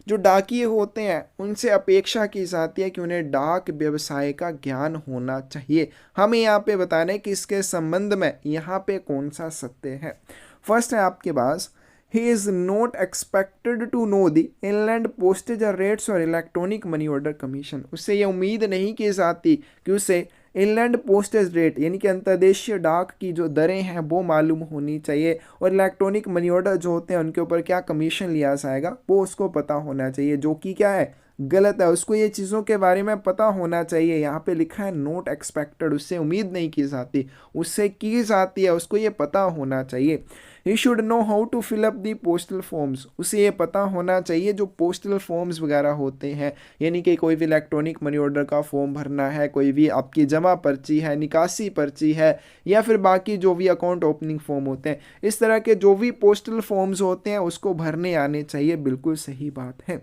जो डाकिये होते हैं उनसे अपेक्षा की जाती है कि उन्हें डाक व्यवसाय का ज्ञान होना चाहिए। हमें यहाँ पे बताना है कि इसके संबंध में यहाँ पे कौन सा सत्य है। फर्स्ट है आपके पास, he is not expected to know the inland postage rates और इलेक्ट्रॉनिक मनी ऑर्डर कमीशन। उससे ये उम्मीद नहीं की जाती कि उसे इनलैंड पोस्टेज रेट यानी कि अंतर्देशीय डाक की जो दरें हैं वो मालूम होनी चाहिए, और इलेक्ट्रॉनिक मनी ऑर्डर जो होते हैं उनके ऊपर क्या कमीशन लिया जाएगा वो उसको पता होना चाहिए, जो कि क्या है? गलत है। उसको ये चीज़ों के बारे में पता होना चाहिए। यहाँ पे लिखा है नॉट एक्सपेक्टेड, उससे उम्मीद नहीं की जाती, उससे की जाती है, उसको ये पता होना चाहिए। He should know how to fill up the postal forms. उसे ये पता होना चाहिए जो पोस्टल फॉर्म्स वगैरह होते हैं, यानी कि कोई भी इलेक्ट्रॉनिक मनी ऑर्डर का फॉर्म भरना है, कोई भी आपकी जमा पर्ची है, निकासी पर्ची है, या फिर बाकी जो भी अकाउंट ओपनिंग फॉर्म होते हैं, इस तरह के जो भी पोस्टल फॉर्म्स होते हैं उसको भरने आने चाहिए। बिल्कुल सही बात है।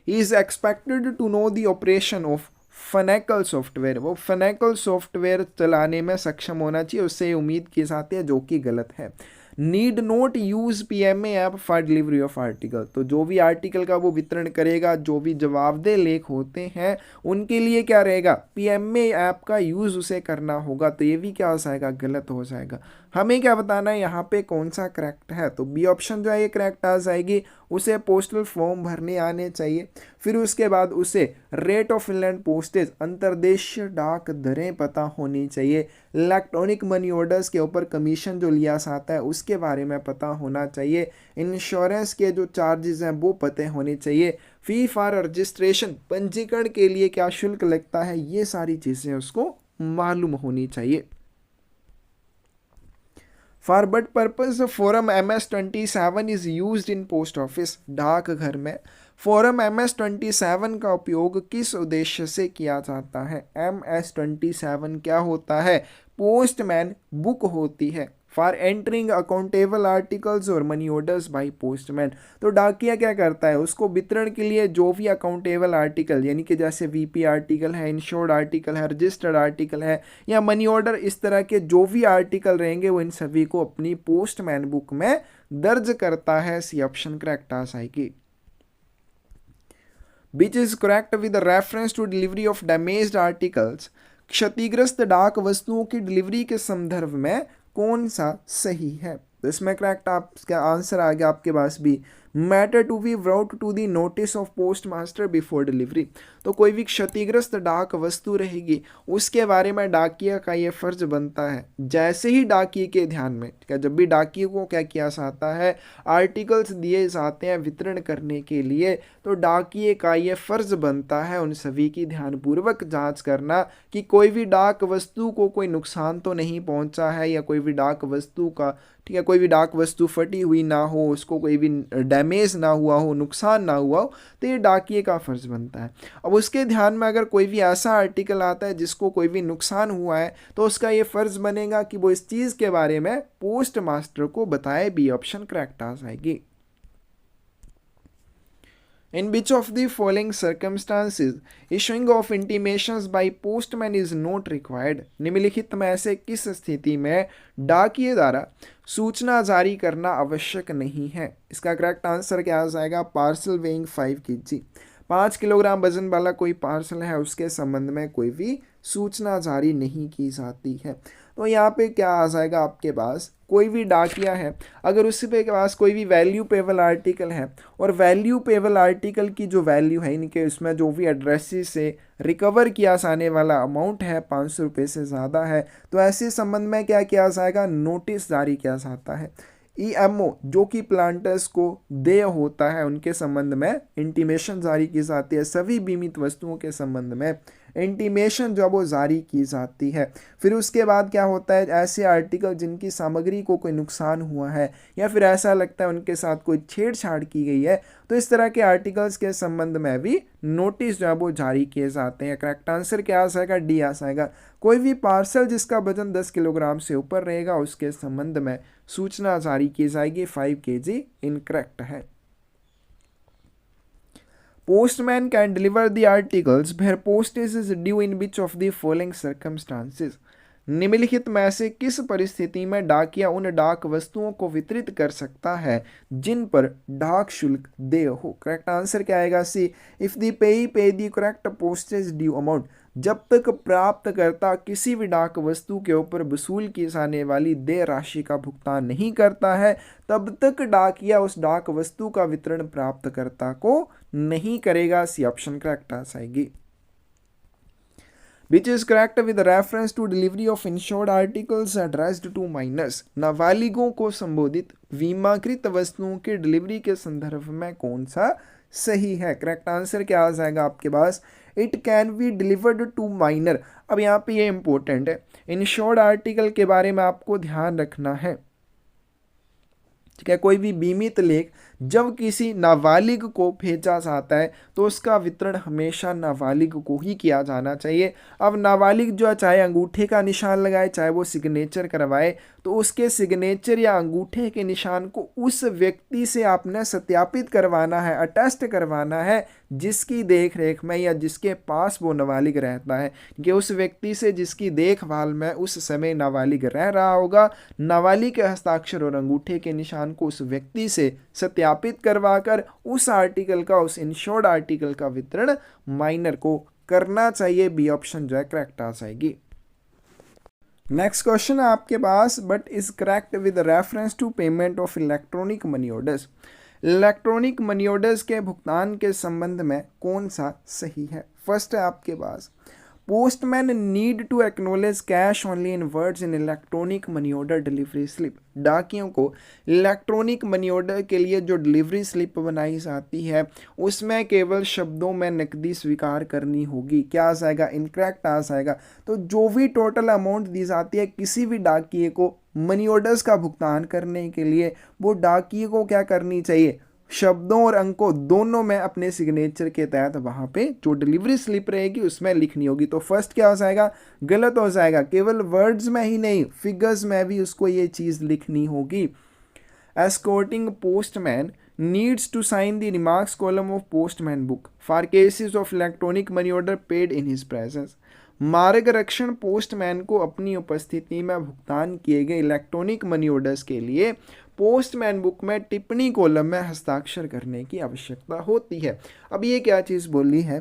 He is expected to know the operation of Finacle software. वो फनेकल सॉफ्टवेयर चलाने में सक्षम होना चाहिए, उससे उम्मीद की जाती है, जो कि गलत है। Need note use PMA app for delivery of article. तो जो भी आर्टिकल का वो वितरण करेगा, जो भी जवाबदेह लेख होते हैं उनके लिए क्या रहेगा? PMA ऐप का यूज़ उसे करना होगा। तो ये भी क्या हो जाएगा? गलत हो जाएगा। हमें क्या बताना है यहाँ पे कौन सा करेक्ट है? तो बी ऑप्शन जो है ये करेक्ट आ जाएगी। उसे पोस्टल फॉर्म भरने आने चाहिए, फिर उसके बाद उसे रेट ऑफ इनलैंड पोस्टेज अंतर्देशीय डाक दरें पता होनी चाहिए, इलेक्ट्रॉनिक मनी ऑर्डर्स के ऊपर कमीशन जो लिया जाता है उसके बारे में पता होना चाहिए, इंश्योरेंस के जो चार्जेस हैं वो पते होने चाहिए, फी फॉर रजिस्ट्रेशन पंजीकरण के लिए क्या शुल्क लगता है, ये सारी चीज़ें उसको मालूम होनी चाहिए। For but purpose form MS-27 is used in post office. डाकघर में फॉर्म MS-27 का उपयोग किस उद्देश्य से किया जाता है? MS-27 क्या होता है? पोस्टमैन बुक होती है। फॉर एंटरिंग अकाउंटेबल आर्टिकल्स और मनी ऑर्डर्स बाय पोस्टमैन। तो डाकिया क्या करता है? उसको वितरण के लिए जो भी अकाउंटेबल आर्टिकल यानी कि जैसे VP आर्टिकल है, इंश्योर्ड आर्टिकल है, रजिस्टर्ड आर्टिकल है, या मनी ऑर्डर, इस तरह के जो भी आर्टिकल रहेंगे वो इन सभी को अपनी पोस्टमैन बुक में दर्ज करता है। सी ऑप्शन करेक्ट आ जाएगी। Which is correct with reference to delivery of damaged articles. क्षतिग्रस्त डाक वस्तुओं की डिलीवरी के संदर्भ में कौन सा सही है? तो इसमें करेक्ट आपका आंसर आ गया आपके पास भी, matter to be brought to the notice of postmaster before delivery. तो कोई भी क्षतिग्रस्त डाक वस्तु रहेगी उसके बारे में डाकिया का ये फर्ज बनता है, जैसे ही डाकिए के ध्यान में, ठीक है, जब भी डाकिए को क्या किया जाता है, आर्टिकल्स दिए जाते हैं वितरण करने के लिए, तो डाकिए का ये फर्ज बनता है उन सभी की ध्यानपूर्वक जांच करना कि कोई भी डाक वस्तु को कोई नुकसान तो नहीं पहुंचा है, या कोई भी डाक वस्तु का, ठीक है, कोई भी डाक वस्तु फटी हुई ना हो, उसको कोई भी डैमेज ना हुआ हो, नुकसान ना हुआ हो, तो ये डाकिए का फर्ज बनता है। अब उसके ध्यान में अगर कोई भी ऐसा आर्टिकल आता है जिसको कोई भी नुकसान हुआ है, तो उसका ये फर्ज बनेगा कि वो इस चीज़ के बारे में पोस्ट मास्टर को बताए। बी ऑप्शन करेक्ट आ जाएगी। In which of the following circumstances issuing of intimations by postman is not required? निम्नलिखित में ऐसे किस स्थिति में डाकिए द्वारा सूचना जारी करना आवश्यक नहीं है? इसका करेक्ट आंसर क्या आ जाएगा? पार्सल वेइंग 5 kg, 5 किलोग्राम वजन वाला कोई पार्सल है, उसके संबंध में कोई भी सूचना जारी नहीं की जाती है। तो यहाँ पे क्या आ जाएगा आपके पास, कोई भी डाकिया है, अगर उसके पे पास कोई भी वैल्यू पेबल आर्टिकल है, और वैल्यू पेबल आर्टिकल की जो वैल्यू है, इनके उसमें जो भी एड्रेसेस से रिकवर किया जाने वाला अमाउंट है 500 रुपये से ज़्यादा है, तो ऐसे संबंध में क्या किया जाएगा? नोटिस जारी किया जाता है। ईएमओ जो कि प्लांटर्स को देय होता है, उनके संबंध में इंटीमेशन जारी की जाती है। सभी बीमित वस्तुओं के संबंध में इंटीमेशन जो वो जारी की जाती है। फिर उसके बाद क्या होता है, ऐसे आर्टिकल जिनकी सामग्री को कोई नुकसान हुआ है, या फिर ऐसा लगता है उनके साथ कोई छेड़छाड़ की गई है, तो इस तरह के आर्टिकल्स के संबंध में भी नोटिस जो है वो जारी किए जाते हैं। करेक्ट आंसर क्या आ जाएगा? डी आ जाएगा। कोई भी पार्सल जिसका वजन 10 किलोग्राम से ऊपर रहेगा, उसके संबंध में सूचना जारी की जाएगी। 5 kg इनकरेक्ट है। Postman can deliver the articles where postage is due in which of the following circumstances? निम्नलिखित में से किस परिस्थिति में डाकिया उन डाक वस्तुओं को वितरित कर सकता है जिन पर डाक शुल्क देय हो? करेक्ट आंसर क्या आएगा? सी, इफ द पेई पे the correct postage due amount. जब तक प्राप्तकर्ता किसी भी डाक वस्तु के ऊपर वसूल की जाने वाली देय राशि का भुगतान नहीं करता है, तब तक डाकिया उस डाक वस्तु का वितरण प्राप्तकर्ता को नहीं करेगा। सी ऑप्शन करेक्ट आ जाएगी। Which is correct with reference to delivery of insured articles addressed to minors? नाबालिगों को संबोधित बीमाकृत वस्तुओं के डिलीवरी के संदर्भ में कौन सा सही है? करेक्ट आंसर क्या आ जाएगा आपके पास? It can be delivered to minor. अब यहाँ पे ये इंपॉर्टेंट है, इंश्योर्ड आर्टिकल के बारे में आपको ध्यान रखना है, ठीक है। कोई भी बीमित लेख जब किसी नाबालिग को भेजा जाता है तो उसका वितरण हमेशा नाबालिग को ही किया जाना चाहिए। अब नाबालिग जो है चाहे अंगूठे का निशान लगाए, चाहे वो सिग्नेचर करवाए, तो उसके सिग्नेचर या अंगूठे के निशान को उस व्यक्ति से आपने सत्यापित करवाना है, अटेस्ट करवाना है जिसकी देख रेख में या जिसके पास वो नाबालिग रहता है, कि उस व्यक्ति से जिसकी देखभाल में उस समय नाबालिग रह रहा होगा। नाबालिग के हस्ताक्षर और अंगूठे के निशान को उस व्यक्ति से सत्यापित करवाकर उस आर्टिकल का, उस इंश्योर्ड आर्टिकल का वितरण माइनर को करना चाहिए। बी ऑप्शन जो है करेक्ट आ जाएगी। नेक्स्ट क्वेश्चन है आपके पास, but is correct with reference to payment of electronic money orders. Electronic money orders के भुगतान के संबंध में कौन सा सही है? फर्स्ट है आपके पास, postman need to acknowledge cash only in words in electronic money order delivery slip. डाकियों को इलेक्ट्रॉनिक मनी ऑर्डर के लिए जो डिलीवरी स्लिप बनाई जाती है उसमें केवल शब्दों में नकदी स्वीकार करनी होगी। क्या आ जाएगा? इनकरेक्ट आ जाएगा। तो जो भी टोटल अमाउंट दी जाती है किसी भी डाकिए को मनी ऑर्डर्स का भुगतान करने के लिए, वो डाकिए को क्या करनी चाहिए? शब्दों और अंकों दोनों में अपने सिग्नेचर के तहत वहां पे जो डिलीवरी स्लिप रहेगी उसमें लिखनी होगी। तो फर्स्ट क्या हो जाएगा? गलत हो जाएगा। केवल वर्ड्स में ही नहीं, फिगर्स में भी उसको ये चीज लिखनी होगी। Escorting postman needs to sign the remarks column of postman book for cases of electronic money order paid in his presence. मार्गरक्षण पोस्टमैन को अपनी उपस्थिति में भुगतान किए गए इलेक्ट्रॉनिक मनी ऑर्डर्स के लिए पोस्टमैन बुक में टिप्पणी कॉलम में हस्ताक्षर करने की आवश्यकता होती है। अब ये क्या चीज़ बोली है?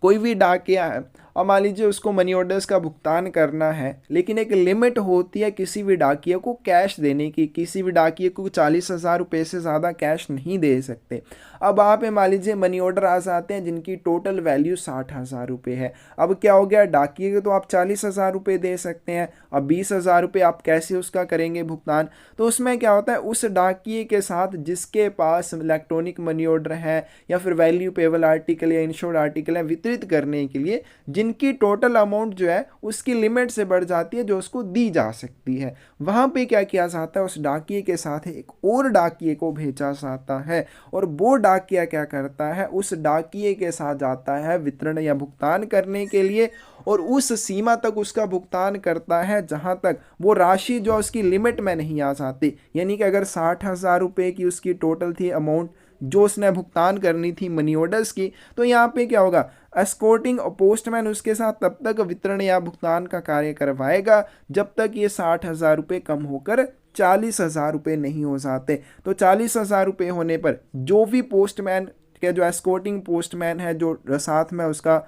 कोई भी डाकिया है, और मान लीजिए उसको मनी ऑर्डर्स का भुगतान करना है, लेकिन एक लिमिट होती है किसी भी डाकिये को कैश देने की, किसी भी डाकिये को 40,000 रुपये से ज़्यादा कैश नहीं दे सकते। अब वहाँ पे मान लीजिए मनी ऑर्डर आ जाते हैं जिनकी टोटल वैल्यू 60,000 रुपये है। अब क्या हो गया, डाकिये को तो आप 40,000 रुपये दे सकते हैं, अब 20,000 रुपये आप कैसे उसका करेंगे भुगतान। तो उसमें क्या होता है, उस डाकिये के साथ जिसके पास इलेक्ट्रॉनिक मनी ऑर्डर है या फिर वैल्यू पेबल आर्टिकल या इंश्योर्ड आर्टिकल है वितरित करने के लिए, जिनकी टोटल अमाउंट जो है उसकी लिमिट से बढ़ जाती है जो उसको दी जा सकती है, वहाँ पे क्या किया जाता है, उस डाकिये के साथ एक और डाकिये को भेजा जाता है और वो डाकिया क्या करता है, उस डाकिये के साथ जाता है वितरण या भुगतान करने के लिए और उस सीमा तक उसका भुगतान करता है जहां तक वो राशि जो उसकी लिमिट में नहीं आ जाती। यानी कि अगर 60,000 रुपये की उसकी टोटल थी अमाउंट जो उसने भुगतान करनी थी मनी ऑर्डर्स की, तो यहाँ पे क्या होगा, एस्कॉर्टिंग पोस्टमैन उसके साथ तब तक वितरण या भुगतान का कार्य करवाएगा जब तक ये 60,000 रुपये कम होकर 40,000 रुपये नहीं हो जाते। तो 40,000 रुपये होने पर जो भी पोस्टमैन के जो एस्कॉर्टिंग पोस्टमैन है जो साथ में उसका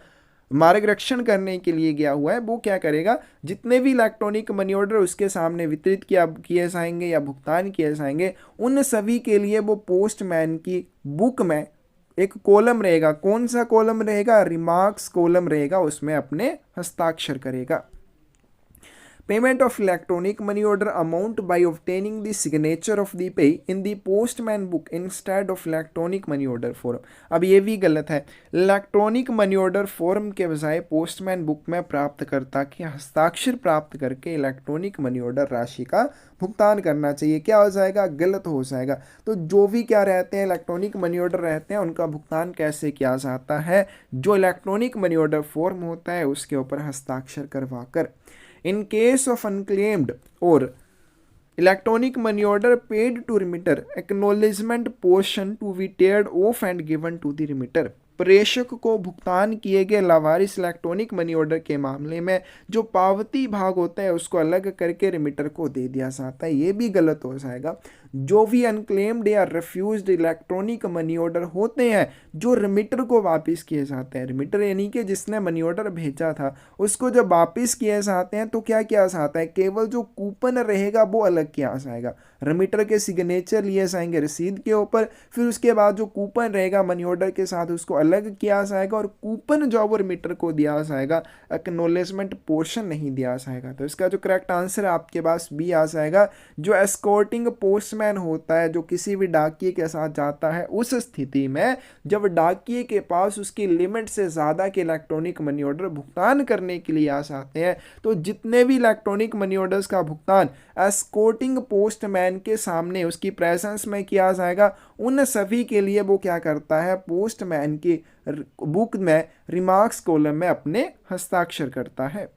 मार्गदर्शन करने के लिए गया हुआ है, वो क्या करेगा, जितने भी इलेक्ट्रॉनिक मनी ऑर्डर उसके सामने वितरित किए जाएंगे या भुगतान किए जाएंगे, उन सभी के लिए वो पोस्टमैन की बुक में एक कॉलम रहेगा। कौन सा कॉलम रहेगा, रिमार्क्स कॉलम रहेगा, उसमें अपने हस्ताक्षर करेगा। Payment of electronic money order amount by obtaining the signature of the pay in the postman book instead of electronic money order form। अब ये भी गलत है, इलेक्ट्रॉनिक मनी ऑर्डर फॉर्म के बजाय पोस्टमैन बुक में प्राप्तकर्ता के हस्ताक्षर प्राप्त करके इलेक्ट्रॉनिक मनी ऑर्डर राशि का भुगतान करना चाहिए। क्या हो जाएगा, गलत हो जाएगा। तो जो भी क्या रहते हैं, इलेक्ट्रॉनिक मनी ऑर्डर रहते हैं, उनका भुगतान कैसे किया जाता है, जो इलेक्ट्रॉनिक मनी ऑर्डर फॉर्म होता है उसके ऊपर हस्ताक्षर करवा कर। In case of unclaimed or electronic money order paid to remitter, acknowledgement portion to be teared off and given to the remitter। प्रेषक को भुगतान किए गए लावारिस इलेक्ट्रॉनिक मनी ऑर्डर के मामले में जो पावती भाग होता है उसको अलग करके रिमिटर को दे दिया जाता है। ये भी गलत हो जाएगा। जो भी अनक्लेम्ड या रिफ्यूज्ड इलेक्ट्रॉनिक मनी ऑर्डर होते हैं जो रिमिटर को वापस किए जाते हैं, रिमिटर यानी कि जिसने मनी ऑर्डर भेजा था उसको जब वापस किए जाते हैं तो क्या किया जाता है, केवल जो कूपन रहेगा वो अलग किया जाएगा। रिमिटर के सिग्नेचर लिए जाएंगे रसीद के ऊपर, फिर उसके बाद जो कूपन रहेगा मनी ऑर्डर के साथ उसको अलग किया जाएगा और कूपन जो वो रिमिटर को दिया जाएगा, एक्नॉलेजमेंट पोर्शन नहीं दिया जाएगा। तो इसका जो करेक्ट आंसर है आपके पास बी आ जाएगा। जो एस्कॉर्टिंग पोस्टमैन होता है जो किसी भी डाकिये के साथ जाता है, उस स्थिति में जब डाकिये के पास उसकी लिमिट से ज़्यादा के इलेक्ट्रॉनिक मनी ऑर्डर भुगतान करने के लिए आ जाते हैं, तो जितने भी इलेक्ट्रॉनिक मनी ऑर्डर्स का भुगतान एस्कॉर्टिंग पोस्टमैन के सामने उसकी प्रेजेंस में किया जाएगा, उन सभी के लिए वो क्या करता है, पोस्टमैन की बुक में रिमार्क्स कॉलम में अपने हस्ताक्षर करता है।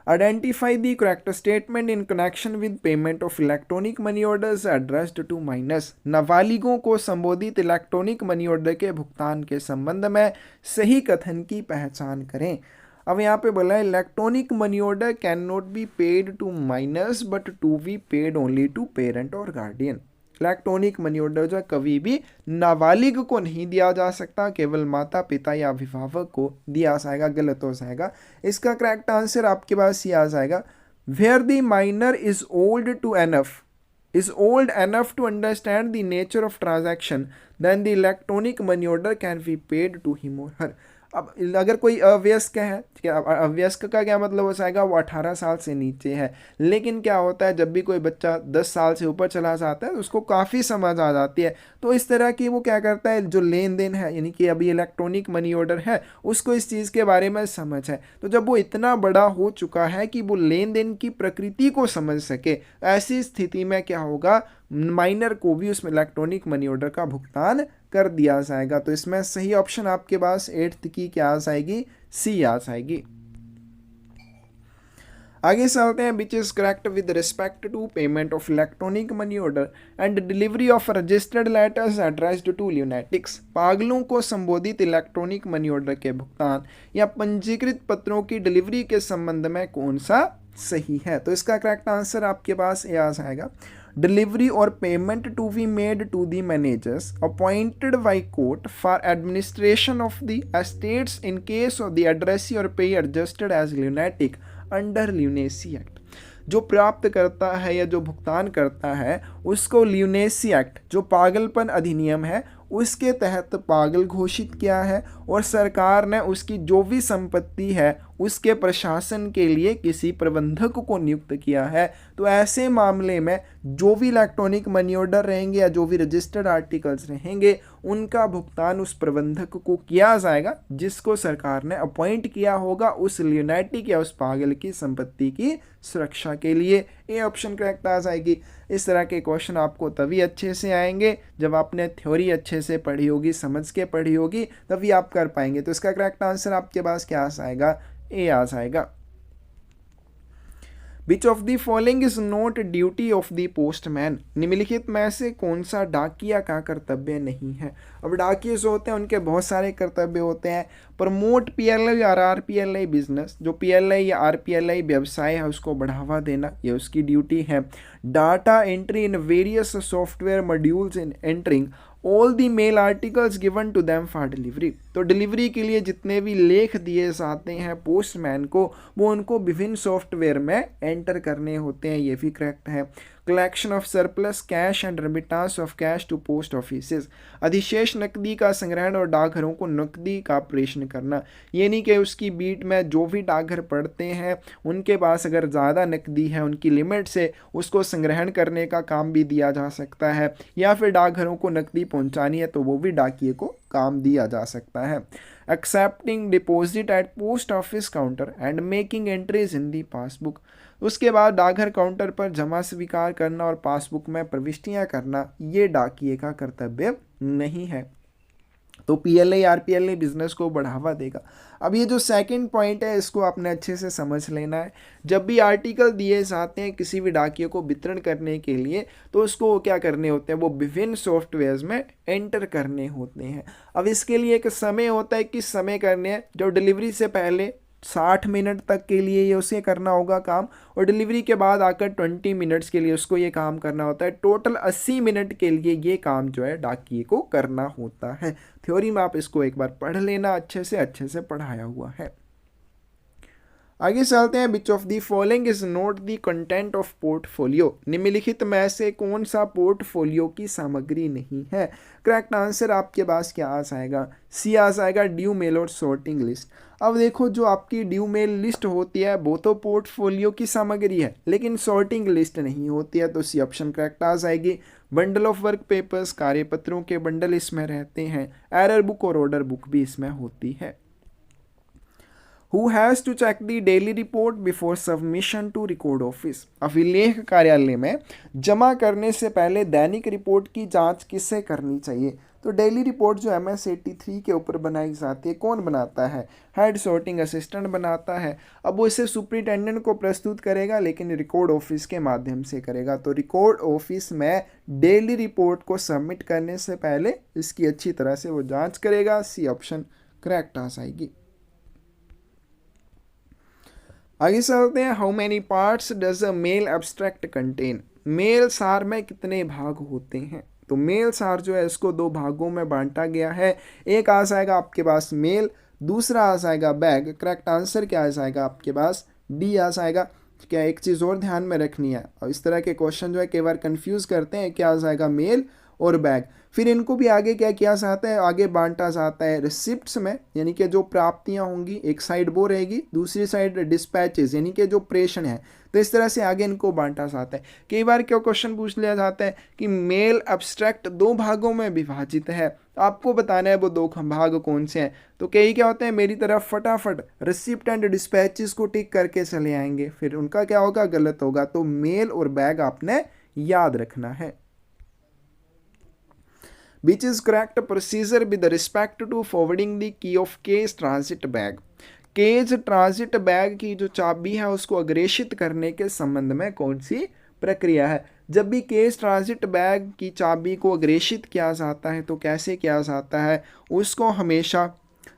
Identify the correct statement in connection with payment of electronic money orders addressed to minors। नाबालिगों को संबोधित इलेक्ट्रॉनिक मनी ऑर्डर के भुगतान के संबंध में सही कथन की पहचान करें। अब यहाँ पे बोला है electronic money order can not be paid to minors but to be paid only to parent और गार्डियन। इलेक्ट्रॉनिक मनी ऑर्डर जो है कभी भी नाबालिग को नहीं दिया जा सकता, केवल माता पिता या अभिभावक को दिया जाएगा। गलत हो जाएगा। इसका करेक्ट आंसर आपके पास ये आ जाएगा, where the minor is old enough to understand the nature of transaction then the electronic money order can be paid to him or her। अब अगर कोई अवयस्क है, अवयस्क का क्या मतलब हो जाएगा, वो 18 साल से नीचे है। लेकिन क्या होता है, जब भी कोई बच्चा 10 साल से ऊपर चला जाता है उसको काफ़ी समझ आ जाती है। तो इस तरह की वो क्या करता है, जो लेन देन है यानी कि अभी इलेक्ट्रॉनिक मनी ऑर्डर है उसको इस चीज़ के बारे में समझ है। तो जब वो इतना बड़ा हो चुका है कि वो लेन देन की प्रकृति को समझ सके, ऐसी स्थिति में क्या होगा, माइनर को भी उसमें इलेक्ट्रॉनिक मनी ऑर्डर का भुगतान कर दिया जाएगा। तो इसमें सही ऑप्शन आपके पास 8th की क्या आ जाएगी, सी आ जाएगी। आगे चलते हैं, which is correct with respect to payment of electronic money order and delivery of registered letters addressed to lunatics. पागलों को संबोधित इलेक्ट्रॉनिक मनी ऑर्डर के भुगतान या पंजीकृत पत्रों की डिलीवरी के संबंध में कौन सा सही है? तो इसका करेक्ट आंसर आपके पास ये आ जाएगा, डिलीवरी और payment to be made to the managers appointed by court for administration of the estates in case of the addressee और payee adjusted as lunatic under lunacy act. जो प्राप्त करता है या जो भुगतान करता है उसको ल्यूनेसी एक्ट, जो पागलपन अधिनियम है, उसके तहत पागल घोषित किया है और सरकार ने उसकी जो भी संपत्ति है उसके प्रशासन के लिए किसी प्रबंधक को नियुक्त किया है। तो ऐसे मामले में जो भी इलेक्ट्रॉनिक मनी ऑर्डर रहेंगे या जो भी रजिस्टर्ड आर्टिकल्स रहेंगे उनका भुगतान उस प्रबंधक को किया जाएगा जिसको सरकार ने अपॉइंट किया होगा उस ल्यूनेटिक या उस पागल की संपत्ति की सुरक्षा के लिए। ये ऑप्शन करेक्ट आ जाएगी। इस तरह के क्वेश्चन आपको तभी अच्छे से आएंगे जब आपने थ्योरी अच्छे से पढ़ी होगी, समझ के पढ़ी होगी, तभी आप कर पाएंगे। तो इसका करेक्ट आंसर आपके पास क्या आ जाएगा? ए आ जाएगा। विच of the following is not duty of the postman. निम्नलिखित में से कौन सा डाकिया का कर्तव्य नहीं है? अब डाकिये जो होते हैं उनके बहुत सारे कर्तव्य होते हैं। प्रमोट पीएलआई और आरपीएलआई बिजनेस, जो पीएलआई या आरपीएलआई व्यवसाय है उसको बढ़ावा देना, ये उसकी ड्यूटी है। Data entry in various software modules in entering all the mail articles given to them for delivery. तो डिलीवरी के लिए जितने भी लेख दिए जाते हैं पोस्टमैन को, वो उनको विभिन्न सॉफ्टवेयर में एंटर करने होते हैं, ये भी करेक्ट है। Collection of surplus cash and remittance of cash to post offices, अधिशेष नकदी का संग्रहण और डाकघरों को नकदी का प्रेषण करना। ये नहीं कि उसकी बीट में जो भी डाकघर पड़ते हैं उनके पास अगर ज़्यादा नकदी है उनकी लिमिट से उसको संग्रहण करने का काम भी दिया जा सकता है, या फिर डाकघरों को नकदी पहुंचानी है तो वो भी डाकिये को काम दिया जा सकता है। Accepting deposit eight post office counter and making entries in the passbook, उसके बाद डाकघर काउंटर पर जमा स्वीकार करना और पासबुक में प्रविष्टियां करना, ये डाकिये का कर्तव्य नहीं है। तो पीएलआई आरपीएलआई बिजनेस को बढ़ावा देगा। अब ये जो सेकंड पॉइंट है इसको आपने अच्छे से समझ लेना है। जब भी आर्टिकल दिए जाते हैं किसी भी डाकिये को वितरण करने के लिए तो उसको क्या करने होते हैं, वो विभिन्न सॉफ्टवेयर्स में एंटर करने होते हैं। अब इसके लिए एक समय होता है, किस समय करने हैं, जो डिलीवरी से पहले 60 मिनट तक के लिए ये उसे करना होगा काम, और डिलीवरी के बाद आकर 20 मिनट्स के लिए उसको ये काम करना होता है। टोटल 80 मिनट के लिए ये काम जो है डाकिये को करना होता है। थ्योरी में आप इसको एक बार पढ़ लेना, अच्छे से पढ़ाया हुआ है। आगे चलते हैं, which of the following is not the content of portfolio. निम्नलिखित में से कौन सा पोर्टफोलियो की सामग्री नहीं है? करेक्ट आंसर आपके पास क्या आ जाएगा? सी आ जाएगा, ड्यू मेल और सॉर्टिंग लिस्ट। अब देखो जो आपकी ड्यू मेल लिस्ट होती है वो तो पोर्टफोलियो की सामग्री है, लेकिन सॉर्टिंग लिस्ट नहीं होती है, तो सी ऑप्शन करेक्ट आ जाएगी। बंडल ऑफ वर्क पेपर्स, कार्यपत्रों के बंडल इसमें रहते हैं। एरर बुक और ऑर्डर बुक भी इसमें होती है। Who has to check the daily report before submission to record office? अभिलेख कार्यालय में जमा करने से पहले दैनिक रिपोर्ट की जांच किससे करनी चाहिए? तो डेली रिपोर्ट जो MS 83 के ऊपर बनाई जाती है, कौन बनाता है? हेड सॉर्टिंग असिस्टेंट बनाता है। अब वो इसे सुपरिटेंडेंट को प्रस्तुत करेगा, लेकिन रिकॉर्ड ऑफिस के माध्यम से करेगा। तो रिकॉर्ड ऑफिस में डेली रिपोर्ट को सबमिट करने से पहले इसकी अच्छी तरह से वो जाँच करेगा। सी ऑप्शन करेक्ट आ जाएगी। आगे चलते हैं, how many parts does a mail abstract contain. मेल सार में कितने भाग होते हैं? तो मेल सार जो है इसको दो भागों में बांटा गया है। एक आ जाएगा आपके पास मेल, दूसरा आ जाएगा बैग। करेक्ट आंसर क्या आ जाएगा आपके पास? डी आ जाएगा। क्या एक चीज़ और ध्यान में रखनी है, और इस तरह के क्वेश्चन जो है कई बार कंफ्यूज करते हैं, क्या आ जाएगा मेल और बैग। फिर इनको भी आगे क्या किया जाता है, आगे बांटा जाता है रिसिप्ट्स में, यानी कि जो प्राप्तियां होंगी एक साइड वो रहेगी, दूसरी साइड डिस्पैचेस यानी कि जो प्रेषण है। तो इस तरह से आगे इनको बांटा जाता है। कई बार क्या क्वेश्चन पूछ लिया जाता है कि मेल एब्स्ट्रैक्ट दो भागों में विभाजित है, आपको बताना है वो दो भाग कौन से हैं। तो कई क्या होते हैं, मेरी तरफ फटाफट रिसिप्ट एंड डिस्पैचेस को टिक करके चले आएंगे, फिर उनका क्या होगा, गलत होगा। तो मेल और बैग आपने याद रखना है। Which is correct procedure with respect to forwarding the key of case transit bag? Case transit bag की जो चाबी है उसको अग्रेषित करने के संबंध में कौन सी प्रक्रिया है? जब भी केज ट्रांजिट बैग की चाबी को अग्रेषित किया जाता है तो कैसे किया जाता है? उसको हमेशा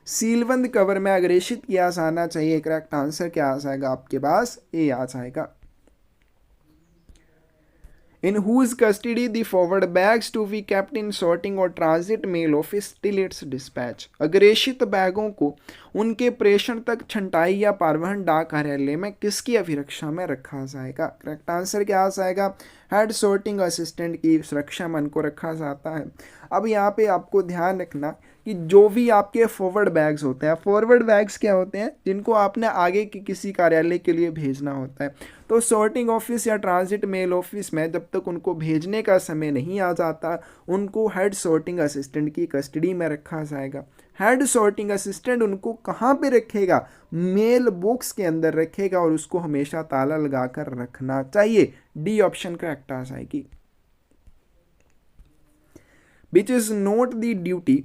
सीलबंद कवर में अग्रेषित किया जाना चाहिए। करेक्ट आंसर क्या आ जाएगा आपके पास? ए आ जाएगा। In whose custody the forward bags to be kept in sorting or transit mail office till its dispatch? अग्रेषित बैगों को उनके प्रेषण तक छंटाई या परिवहन डाक कार्यालय में किसकी अभिरक्षा में रखा जाएगा? करेक्ट आंसर क्या आ जाएगा? हेड सॉर्टिंग असिस्टेंट की सुरक्षा में उनको रखा जाता है। अब यहाँ पे आपको ध्यान रखना कि जो भी आपके फॉरवर्ड बैग्स होते हैं, फॉरवर्ड बैग्स क्या होते हैं? जिनको आपने आगे की किसी कार्यालय के लिए भेजना होता है। तो सॉर्टिंग ऑफिस या ट्रांजिट मेल ऑफिस में जब तक उनको भेजने का समय नहीं आ जाता, उनको हेड सॉर्टिंग असिस्टेंट की कस्टडी में रखा जाएगा। हेड सॉर्टिंग असिस्टेंट उनको कहाँ पे रखेगा? मेल बॉक्स के अंदर रखेगा और उसको हमेशा ताला लगाकर रखना चाहिए। डी ऑप्शन करेक्ट आ जाएगी। Which is not the duty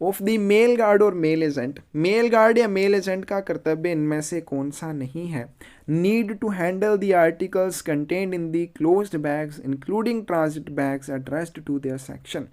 of the mail guard और मेल एजेंट? मेल गार्ड या मेल एजेंट का कर्तव्य इनमें से कौन सा नहीं है? Need to handle the articles contained in the closed bags including transit bags addressed to their section.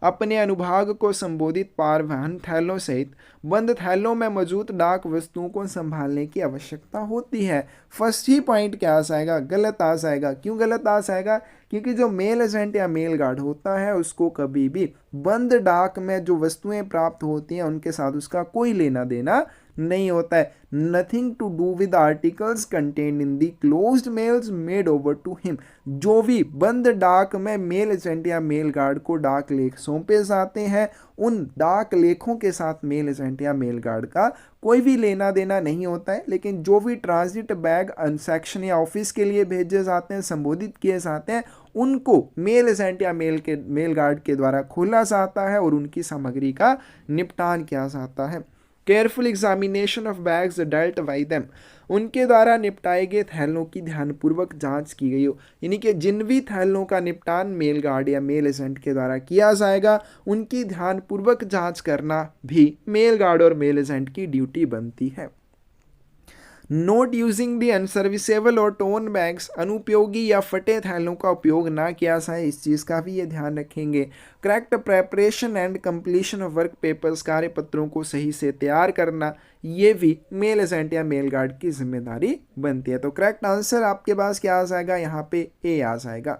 अपने अनुभाग को संबोधित परिवहन थैलों सहित बंद थैलों में मौजूद डाक वस्तुओं को संभालने की आवश्यकता होती है। फर्स्ट ही पॉइंट क्या आ जाएगा? गलत आ जाएगा। क्यों गलत आ जाएगा? क्योंकि जो मेल एजेंट या मेल गार्ड होता है उसको कभी भी बंद डाक में जो वस्तुएं प्राप्त होती हैं उनके साथ उसका कोई लेना देना नहीं होता है। Nothing to do with articles contained in the closed mails made over to him. जो भी बंद डाक में मेल एजेंट या मेल गार्ड को डाक लेख सौंपे जाते हैं, उन डाक लेखों के साथ मेल एजेंट या मेल गार्ड का कोई भी लेना देना नहीं होता है। लेकिन जो भी ट्रांजिट बैग सेक्शन या ऑफिस के लिए भेजे जाते हैं, संबोधित किए जाते हैं, उनको मेल एजेंट या मेल गार्ड के द्वारा खोला जाता है और उनकी सामग्री का निपटान किया जाता है। Careful examination of bags dealt bye them. उनके द्वारा निपटाए गए थैलों की ध्यानपूर्वक जांच की गई हो। यानी कि जिन भी थैलों का निपटान मेल गार्ड या मेल एजेंट के द्वारा किया जाएगा उनकी ध्यानपूर्वक जांच करना भी मेल गार्ड और मेल एजेंट की ड्यूटी बनती है। नोट यूजिंग दी अनसर्विसेबल और टोन बैग्स। अनुपयोगी या फटे थैलों का उपयोग ना किया जाए, इस चीज़ का भी ये ध्यान रखेंगे। Correct preparation and completion of work papers. कार्य पत्रों को सही से तैयार करना, ये भी मेल एजेंट या मेल गार्ड की जिम्मेदारी बनती है। तो करेक्ट आंसर आपके पास क्या आ जाएगा? यहाँ पे ए आ जाएगा।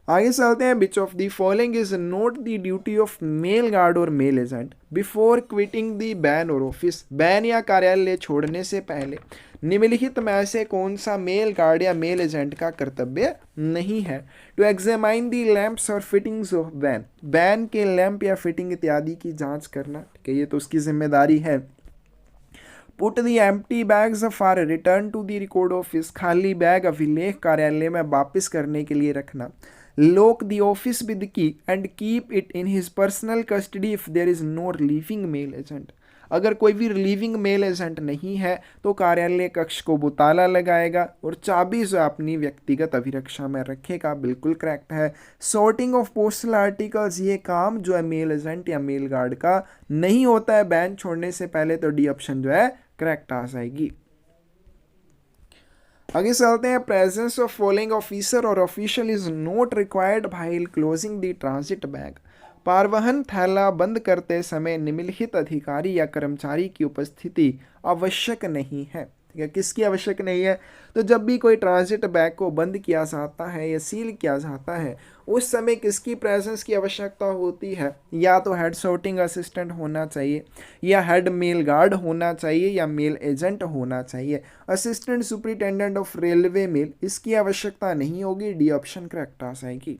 आगे चलते हैं। Which of the following is not the duty of mail guard और mail agent before quitting the van और ऑफिस। बैन या कार्यालय छोड़ने से पहले निम्नलिखित में से कौन सा मेल गार्ड या मेल एजेंट का कर्तव्य नहीं है? टू एग्जामाइन द लैंप्स और फिटिंग्स ऑफ बैन। बैन के लैंप या फिटिंग इत्यादि की जांच करना, ठीक है, ये तो उसकी जिम्मेदारी है। Put the empty bags for return to the record office. खाली बैग अभिलेख कार्यालय में वापस करने के लिए रखना। Lock the office with key and keep it in his personal custody if there is no relieving mail agent. अगर कोई भी रिलीविंग मेल एजेंट नहीं है तो कार्यालय कक्ष को वो ताला लगाएगा और चाबी जो अपनी व्यक्तिगत अभिरक्षा में रखेगा। बिल्कुल करेक्ट है। सॉर्टिंग ऑफ पोस्टल आर्टिकल्स, ये काम जो है मेल एजेंट या मेल गार्ड का नहीं होता है बैन छोड़ने से पहले। तो डी ऑप्शन जो है करेक्ट आ जाएगी। आगे चलते हैं। प्रेजेंस ऑफ फॉलोइंग ऑफिसर और official is not required while closing the transit bag. परिवहन थैला बंद करते समय निम्नलिखित अधिकारी या कर्मचारी की उपस्थिति आवश्यक नहीं है। ठीक है, किसकी आवश्यक नहीं है? तो जब भी कोई ट्रांजिट बैग को बंद किया जाता है या सील किया जाता है उस समय किसकी प्रेजेंस की आवश्यकता होती है? या तो हेड सॉर्टिंग असिस्टेंट होना चाहिए, या हेड मेल गार्ड होना चाहिए, या मेल एजेंट होना चाहिए। Assistant superintendent of railway mail, इसकी आवश्यकता नहीं होगी। डी ऑप्शन करेक्ट आ जाएगी।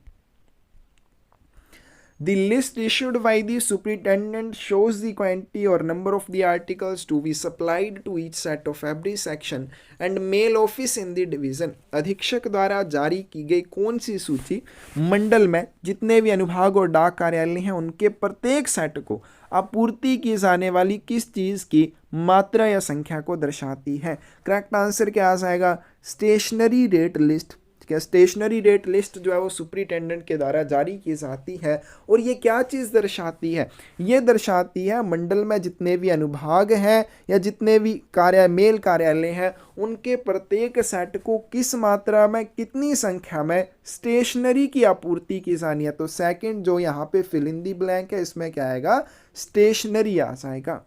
The list issued by the superintendent shows the quantity or number of the articles to be supplied to each set of every section and mail office in the division। अधीक्षक द्वारा जारी की गई कौन सी सूची मंडल में जितने भी अनुभाग और डाक कार्यालय हैं उनके प्रत्येक सेट को आपूर्ति की जाने वाली किस चीज़ की मात्रा या संख्या को दर्शाती है? करेक्ट आंसर क्या आ जाएगा? Stationery rate list. ठीक है। स्टेशनरी रेट लिस्ट जो है वो सुपरिटेंडेंट के द्वारा जारी की जाती है और ये क्या चीज़ दर्शाती है, ये दर्शाती है मंडल में जितने भी अनुभाग हैं या जितने भी मेल कार्यालय हैं उनके प्रत्येक सेट को किस मात्रा में, कितनी संख्या में स्टेशनरी की आपूर्ति की जानी है। तो सेकंड जो यहाँ पे फिल इन दी ब्लैंक है इसमें क्या आएगा, स्टेशनरी आ जाएगा।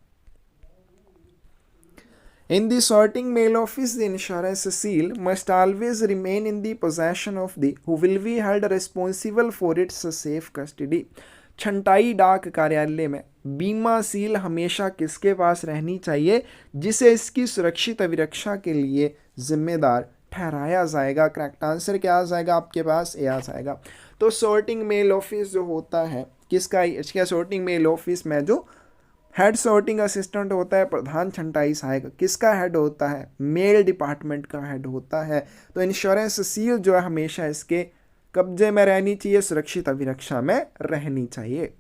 In the sorting mail office, the insurance seal must always remain in the possession of the who will be held responsible for its safe custody. छंटाई डाक कार्यालय में बीमा सील हमेशा किसके पास रहनी चाहिए, जिसे इसकी सुरक्षित अभिरक्षा के लिए जिम्मेदार ठहराया जाएगा। करेक्ट आंसर क्या आ जाएगा आपके पास, ए आ जाएगा। तो सॉर्टिंग मेल ऑफिस जो होता है किसका, इसका सॉर्टिंग मेल ऑफिस में जो हेड सॉर्टिंग असिस्टेंट होता है, प्रधान छंटाई सहायक, किसका हेड होता है, मेल डिपार्टमेंट का हेड होता है। तो इंश्योरेंस सील जो है हमेशा इसके कब्जे में रहनी चाहिए, सुरक्षित अभिरक्षा में रहनी चाहिए।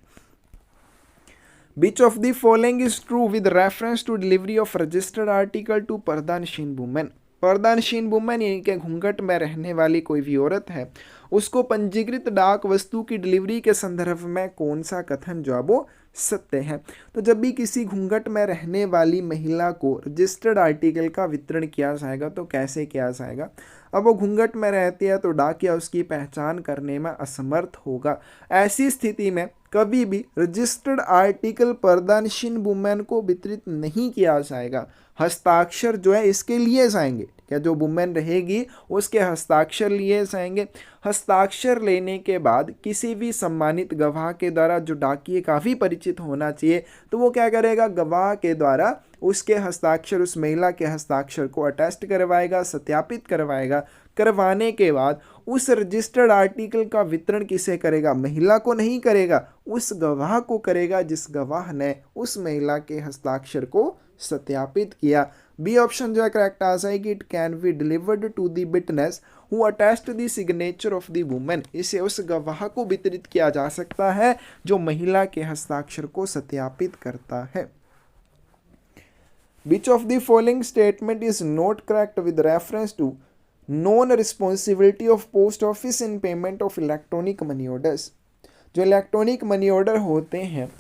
Which of the following is true with reference to delivery of registered article to पर्दानशीन वुमेन। पर्दानशीन वुमेन यानी कि घूंघट में रहने वाली कोई भी औरत है, उसको पंजीकृत डाक वस्तु की डिलीवरी के संदर्भ में कौन सा कथन जो है वो सत्य है। तो जब भी किसी घूंघट में रहने वाली महिला को रजिस्टर्ड आर्टिकल का वितरण किया जाएगा तो कैसे किया जाएगा। अब वो घूंघट में रहती है तो डाकिया उसकी पहचान करने में असमर्थ होगा। ऐसी स्थिति में कभी भी रजिस्टर्ड आर्टिकल पर्दानशीन वुमेन को वितरित नहीं किया जाएगा। हस्ताक्षर जो है इसके लिए जाएंगे, क्या जो वुमेन रहेगी उसके हस्ताक्षर लिए जाएंगे। हस्ताक्षर लेने के बाद किसी भी सम्मानित गवाह के द्वारा, जो डाकिये काफ़ी परिचित होना चाहिए, तो वो क्या करेगा, गवाह के द्वारा उसके हस्ताक्षर, उस महिला के हस्ताक्षर को अटेस्ट करवाएगा, सत्यापित करवाएगा। करवाने के बाद उस रजिस्टर्ड आर्टिकल का वितरण किसे करेगा, महिला को नहीं करेगा, उस गवाह को करेगा जिस गवाह ने उस महिला के हस्ताक्षर को सत्यापित किया। बी ऑप्शन जो है करेक्ट आ जाएगी। It can be delivered to the witness who attest the signature of the women. इसे उस गवाह को वितरित किया जा सकता है जो महिला के हस्ताक्षर को सत्यापित करता है। Which of the following statement is not correct with reference to non-responsibility of post office in payment of electronic money orders। जो इलेक्ट्रॉनिक मनी ऑर्डर होते हैं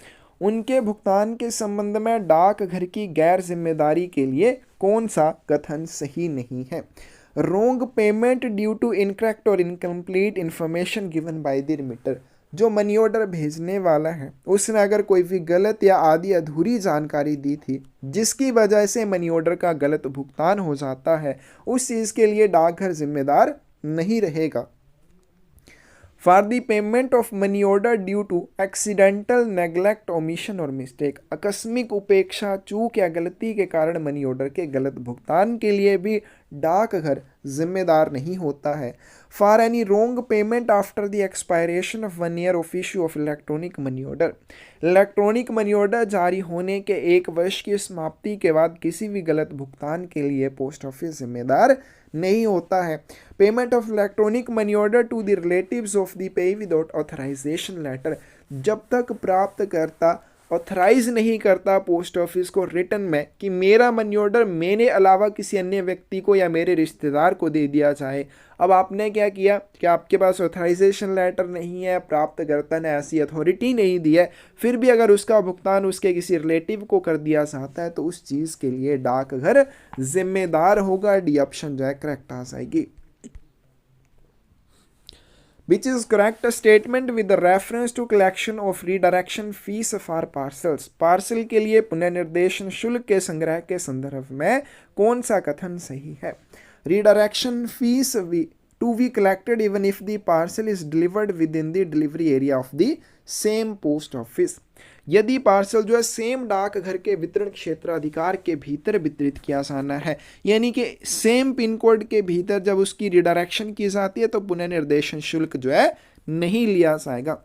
उनके भुगतान के संबंध में डाकघर की गैर जिम्मेदारी के लिए कौन सा कथन सही नहीं है। Wrong payment due to incorrect और incomplete information given by the remitter. जो मनी ऑर्डर भेजने वाला है उसने अगर कोई भी गलत या आदि अधूरी जानकारी दी थी जिसकी वजह से मनी ऑर्डर का गलत भुगतान हो जाता है, उस चीज़ के लिए डाकघर जिम्मेदार नहीं रहेगा। For the payment of money order due to accidental neglect omission और मिस्टेक। आकस्मिक उपेक्षा, चूक या गलती के कारण मनी ऑर्डर के गलत भुगतान के लिए भी डाकघर जिम्मेदार नहीं होता है। For any wrong payment after the expiration of 1 year of issue of electronic money order. Electronic money order जारी होने के 1 वर्ष की समाप्ति के बाद किसी भी गलत भुगतान के लिए पोस्ट ऑफिस जिम्मेदार नहीं होता है। Payment of electronic money order to the relatives of the payee without authorisation letter. जब तक प्राप्तकर्ता ऑथराइज नहीं करता पोस्ट ऑफिस को रिटर्न में कि मेरा मनी ऑर्डर मेरे अलावा किसी अन्य व्यक्ति को या मेरे रिश्तेदार को दे दिया जाए। अब आपने क्या किया कि आपके पास ऑथराइजेशन लेटर नहीं है, प्राप्तकर्ता ने ऐसी अथॉरिटी नहीं दी है, फिर भी अगर उसका भुगतान उसके किसी रिलेटिव को कर दिया जाता है तो उस चीज़ के लिए डाकघर जिम्मेदार होगा। डी ऑप्शन जो है करेक्ट आ जाएगी। Which is correct statement with the reference to collection of redirection fees for parcels। Parcel के लिए पुनर्निर्देशन शुल्क के संग्रह के संदर्भ में कौन सा कथन सही है। Redirection fees to be collected even if the parcel is delivered within the delivery area of the same post office। यदि पार्सल जो है सेम डाकघर के वितरण क्षेत्राधिकार के भीतर वितरित किया जाना है, यानी कि सेम पिन कोड के भीतर जब उसकी रिडायरेक्शन की जाती है तो पुनर्निर्देशन शुल्क जो है नहीं लिया जाएगा।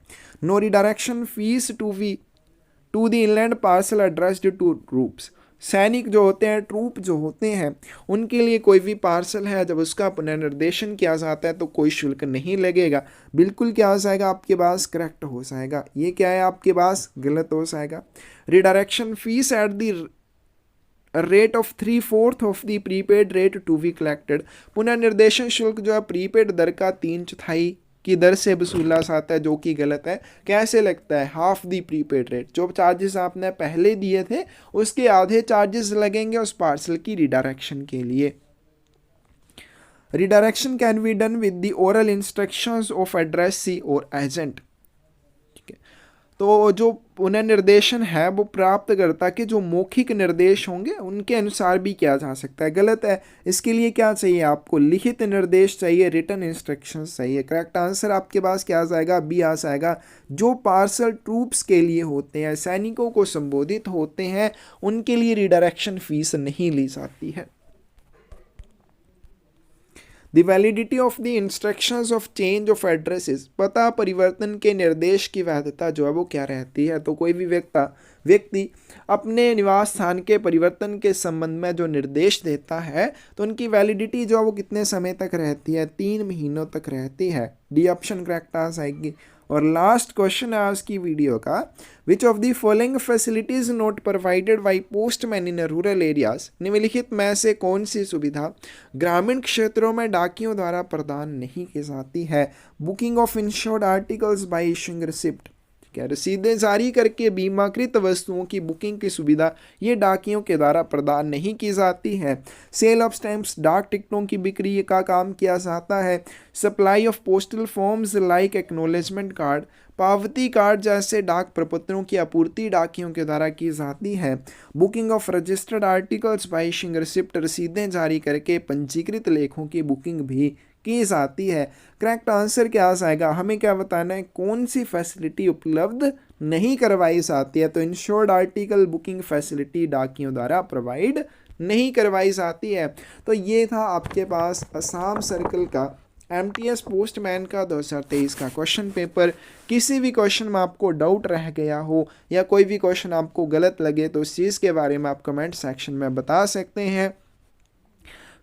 No redirection fees to the inland parcel addressed to troops. सैनिक जो होते हैं, ट्रूप जो होते हैं, उनके लिए कोई भी पार्सल है जब उसका पुनर्निर्देशन किया जाता है तो कोई शुल्क नहीं लगेगा। बिल्कुल क्या हो जाएगा आपके पास, करेक्ट हो जाएगा। ये क्या है आपके पास, गलत हो जाएगा। Redirection fees at the rate of 3/4 of the prepaid rate to be collected. पुनर्निर्देशन शुल्क जो है प्रीपेड दर का 3/4 की दर से वसूला जाता है, जो कि गलत है। कैसे लगता है? हाफ दी प्रीपेड रेट, जो चार्जेस आपने पहले दिए थे उसके आधे चार्जेस लगेंगे उस पार्सल की रिडायरेक्शन के लिए। Redirection can be done with the oral instructions of addressee और एजेंट। ठीक है, तो जो पुनर्निर्देशन है वो प्राप्तकर्ता के जो मौखिक निर्देश होंगे उनके अनुसार भी किया जा सकता है। गलत है। इसके लिए क्या चाहिए आपको? लिखित निर्देश चाहिए, रिटन इंस्ट्रक्शंस चाहिए। करेक्ट आंसर आपके पास क्या आ जाएगा? बी आ जाएगा। जो पार्सल ट्रूप्स के लिए होते हैं, सैनिकों को संबोधित होते हैं, उनके लिए रिडायरेक्शन फीस नहीं ली जाती है। The validity of the instructions of change of addresses, पता परिवर्तन के निर्देश की वैधता जो है वो क्या रहती है? तो कोई भी व्यक्ति अपने निवास स्थान के परिवर्तन के संबंध में जो निर्देश देता है तो उनकी वैलिडिटी जो है वो कितने समय तक रहती है? 3 महीनों तक रहती है। डी ऑप्शन करेक्ट आ जाएगी। और लास्ट क्वेश्चन है आज की वीडियो का, विच of the following facilities not provided by postman in rural areas, निम्नलिखित में से कौन सी सुविधा ग्रामीण क्षेत्रों में डाकियों द्वारा प्रदान नहीं की जाती है? Booking of insured articles by issuing receipt, ठीक है, रसीदें जारी करके बीमाकृत वस्तुओं की बुकिंग की सुविधा ये डाकियों के द्वारा प्रदान नहीं की जाती है। सेल ऑफ स्टैम्प्स, डाक टिकटों की बिक्री का काम किया जाता है। Supply of postal forms like acknowledgement card, पावती कार्ड जैसे डाक प्रपत्रों की आपूर्ति डाकियों के द्वारा की जाती है। Booking of registered articles by issuing receipt, रसीदें जारी करके पंजीकृत लेखों की बुकिंग भी की जाती है। करेक्ट आंसर क्या आ जाएगा? हमें क्या बताना है? कौन सी फैसिलिटी उपलब्ध नहीं करवाई जाती है? तो इंश्योर्ड आर्टिकल बुकिंग फैसिलिटी डाकियों द्वारा प्रोवाइड नहीं करवाई जाती है। तो ये था आपके पास असम सर्कल का MTS पोस्टमैन का 2023 का क्वेश्चन पेपर। किसी भी क्वेश्चन में आपको डाउट रह गया हो या कोई भी क्वेश्चन आपको गलत लगे तो उस चीज़ के बारे में आप कमेंट सेक्शन में बता सकते हैं।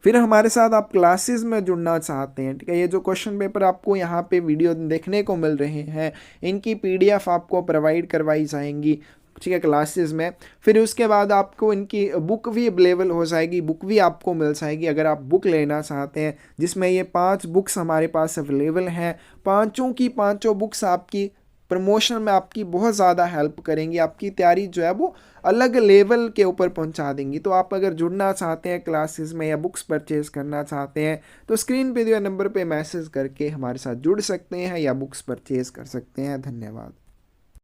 फिर हमारे साथ आप क्लासेस में जुड़ना चाहते हैं, ठीक है, ये जो क्वेश्चन पेपर आपको यहाँ पे वीडियो देखने को मिल रहे हैं इनकी PDF आपको प्रोवाइड करवाई जाएंगी, ठीक है, क्लासेस में। फिर उसके बाद आपको इनकी बुक भी अवेलेबल हो जाएगी, बुक भी आपको मिल जाएगी अगर आप बुक लेना चाहते हैं, जिसमें ये 5 बुक्स हमारे पास अवेलेबल हैं। पाँचों की पाँचों बुक्स आपकी प्रमोशन में आपकी बहुत ज़्यादा हेल्प करेंगी, आपकी तैयारी जो है वो अलग लेवल के ऊपर पहुंचा देंगी। तो आप अगर जुड़ना चाहते हैं क्लासेस में या बुक्स परचेज करना चाहते हैं तो स्क्रीन पे दिए नंबर पे मैसेज करके हमारे साथ जुड़ सकते हैं या बुक्स परचेज कर सकते हैं। धन्यवाद।